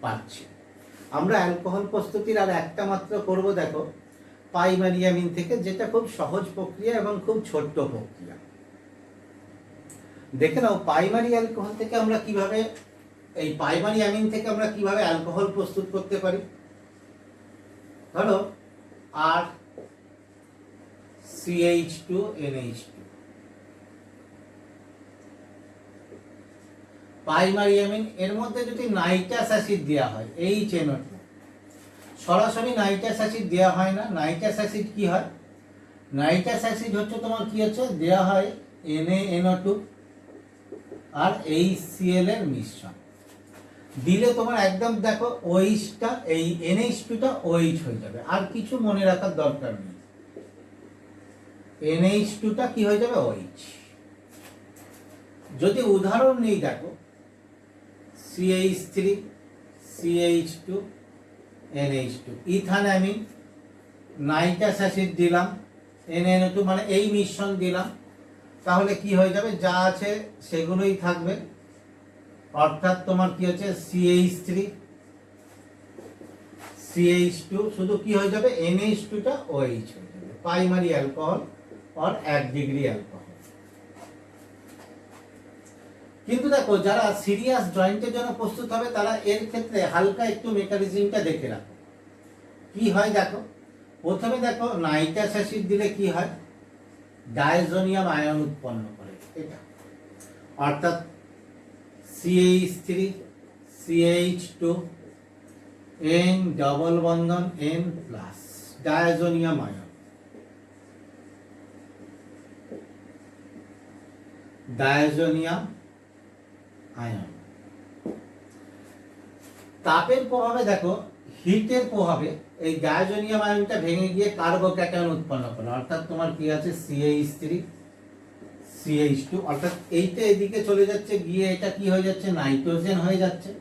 পারছি। আমরা অ্যালকোহল প্রস্তুতির আর একটা মাত্র করব, দেখো প্রাইমারি অ্যামিন থেকে, যেটা খুব সহজ প্রক্রিয়া এবং খুব ছোট্ট প্রক্রিয়া। দেখে নাও প্রাইমারি অ্যালকোহল থেকে আমরা কিভাবে, এই প্রাইমারি অ্যামিন থেকে আমরা কিভাবে অ্যালকোহল প্রস্তুত করতে পারি। ধরো আর CH2NH2, প্রাইমারি অ্যামিন, এর মধ্যে যদি নাইট্রাস অ্যাসিড দেওয়া হয় HNO2, সরাসরি নাইট্রাস অ্যাসিড দেওয়া হয় না। নাইট্রাস অ্যাসিড কি হয়, নাইট্রাস অ্যাসিড হচ্ছে তোমার কি হচ্ছে দেওয়া হয় NaNO2 আর HCl এর মিশ্রণ দিলে তোমার একদম দেখো OH-টা, এই NH2টা OH হয়ে যাবে, আর কিছু মনে রাখার দরকার নেই। NH2টা কি হয়ে যাবে OH। যদি উদাহরণ নেই দেখো CH3 CH2 NH2, ইথানঅ্যামিন, nitrous acid দিলাম, NaNO2 মানে এই মিশ্রণ দিলাম, তাহলে কি হয়ে যাবে, যা আছে সেগুলোই থাকবে। অর্থাৎ তোমার কি হচ্ছে CH3 CH2, শুধু কি হয়ে যাবে NH2টা OH হয়ে যাবে, প্রাইমারি অ্যালকোহল আর 1 ডিগ্রি অ্যালকোহল। কিন্তু দেখো যারা সিরিয়াস জয়েন্টের জন্য প্রস্তুত হবে তারা এর ক্ষেত্রে হালকা একটু মেকানিজমটা দেখে রাখো। কি হয় দেখো, প্রথমে দেখো নাইট্রাস অ্যাসিড দিলে কি হয়, ডাইজোনিয়াম আয়ন উৎপন্ন করে এটা, অর্থাৎ CH3 CH2 N ডবল বন্ধন N+, diazonium ion, diazonium ion. তাপের প্রভাবে দেখো, হিটের প্রভাবে এই ডাইজোনিয়াম আয়নটা ভেঙে গিয়ে কার্বোক্যাটায়ন উৎপন্ন করে, অর্থাৎ তোমার কি আছে CH3 CH2, অর্থাৎ এইটা এদিকে চলে যাচ্ছে, গিয়ে এটা কি হয়ে যাচ্ছে নাইট্রোজেন হয়ে যাচ্ছে,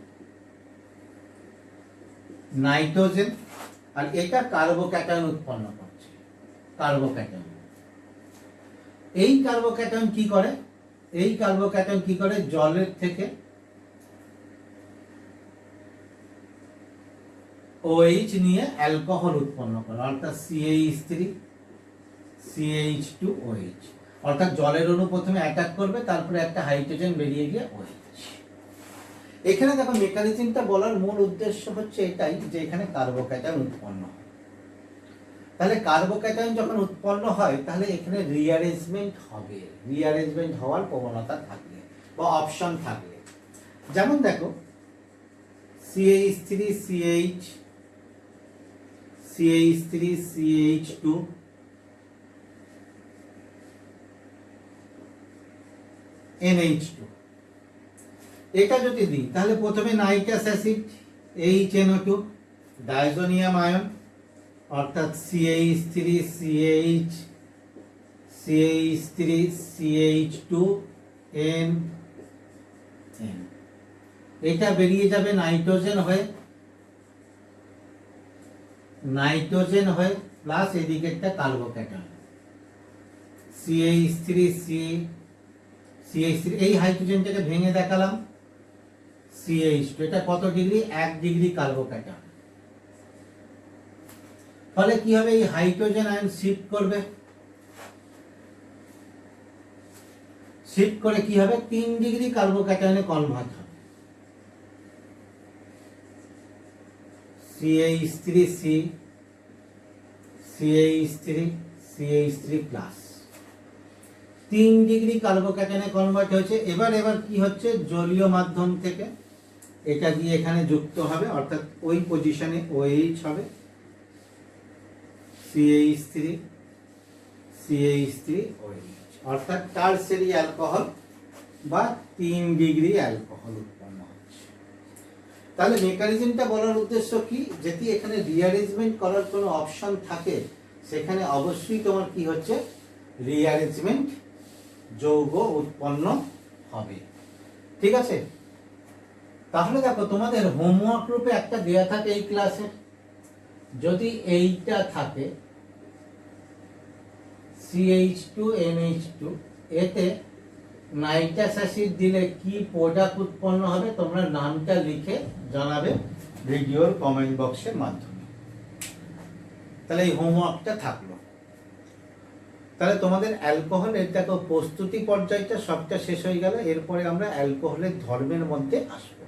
নাইট্রোজেন, আর এটা কার্বোক্যাটায়ন উৎপন্ন করছে, কার্বোক্যাটায়ন। এই কার্বোক্যাটায়ন কি করে, এই কার্বোক্যাটায়ন কি করে, জলের থেকে OH নিয়ে অ্যালকোহল উৎপন্ন করে, অর্থাৎ CH3 CH2OH, অর্থাৎ জলের অণু প্রথমে অ্যাটাক করবে, তারপরে একটা হাইড্রোজেন বেরিয়ে গিয়ে OH। এখানে দেখো মেকানিজমটা বলার মূল উদ্দেশ্য হচ্ছে এটাই, যে এখানে কার্বোক্যাটায়ন উৎপন্ন হয়। তাহলে কার্বোক্যাটায়ন যখন উৎপন্ন হয় তাহলে এখানে রিঅ্যারেঞ্জমেন্ট হবে, রিঅ্যারেঞ্জমেন্ট হওয়ার প্রবণতা থাকবে বা অপশন থাকবে। যেমন দেখো CH3 CH2 NH2, এটা যদি দিই তাহলে প্রথমে nitrous acid HNO2, diazonium ion, অর্থাৎ CH3 CH2 N, এটা বেরিয়ে যাবে নাইট্রোজেন হয়ে, নাইট্রোজেন হয়ে প্লাস এদিকে একটা কার্বোক্যাটায়ন CH3 এই হাইড্রোজেনটাকে ভেঙে দেখালাম CH2, এটা কত ডিগ্রি, 1 ডিগ্রি কার্বোক্যাটায়ন। ফলে কি হবে, এই হাইড্রোজেন আয়ন শিফট করবে, শিফট করে কি হবে 3 ডিগ্রি কার্বোক্যাটায়নে কনভার্ট হবে, CH3 প্লাস 3 ডিগ্রি কার্বোক্যাটায়নে কনভার্ট হয়েছে। এবার কি হচ্ছে, জলীয় মাধ্যম থেকে এটা দিয়ে এখানে যুক্ত হবে, অর্থাৎ ওই পজিশনে OH হবে, CH3OH, অর্থাৎ টারসিয়ারি অ্যালকোহল বা 3 ডিগ্রি অ্যালকোহল উৎপন্ন হচ্ছে। তাহলে মেকানিজমটা বলার উদ্দেশ্য কি, যদি এখানে রিঅ্যারেঞ্জমেন্ট করার কোনো অপশন থাকে সেখানে অবশ্যই তোমার কি হচ্ছে, রিঅ্যারেঞ্জমেন্ট যৌগ উৎপন্ন হবে। ঠিক আছে, তাহলে দেখো তোমাদের হোমওয়ার্ক রূপে একটা দেয়া থাকে এই ক্লাসে, যদি এইটা থাকে CH2NH2, এতে নাইট্রাস অ্যাসিড দিলে কি প্রোডাক্ট উৎপন্ন হবে তোমরা নামটা লিখে জানাবে ভিডিওর কমেন্ট বক্সের মাধ্যমে। তাহলে এই হোমওয়ার্কটা থাকলো। তাহলে তোমাদের অ্যালকোহলের দেখো প্রস্তুতি পর্যায়টা সবটা শেষ হয়ে গেল, এরপরে আমরা অ্যালকোহলের ধর্মের মধ্যে আসবো।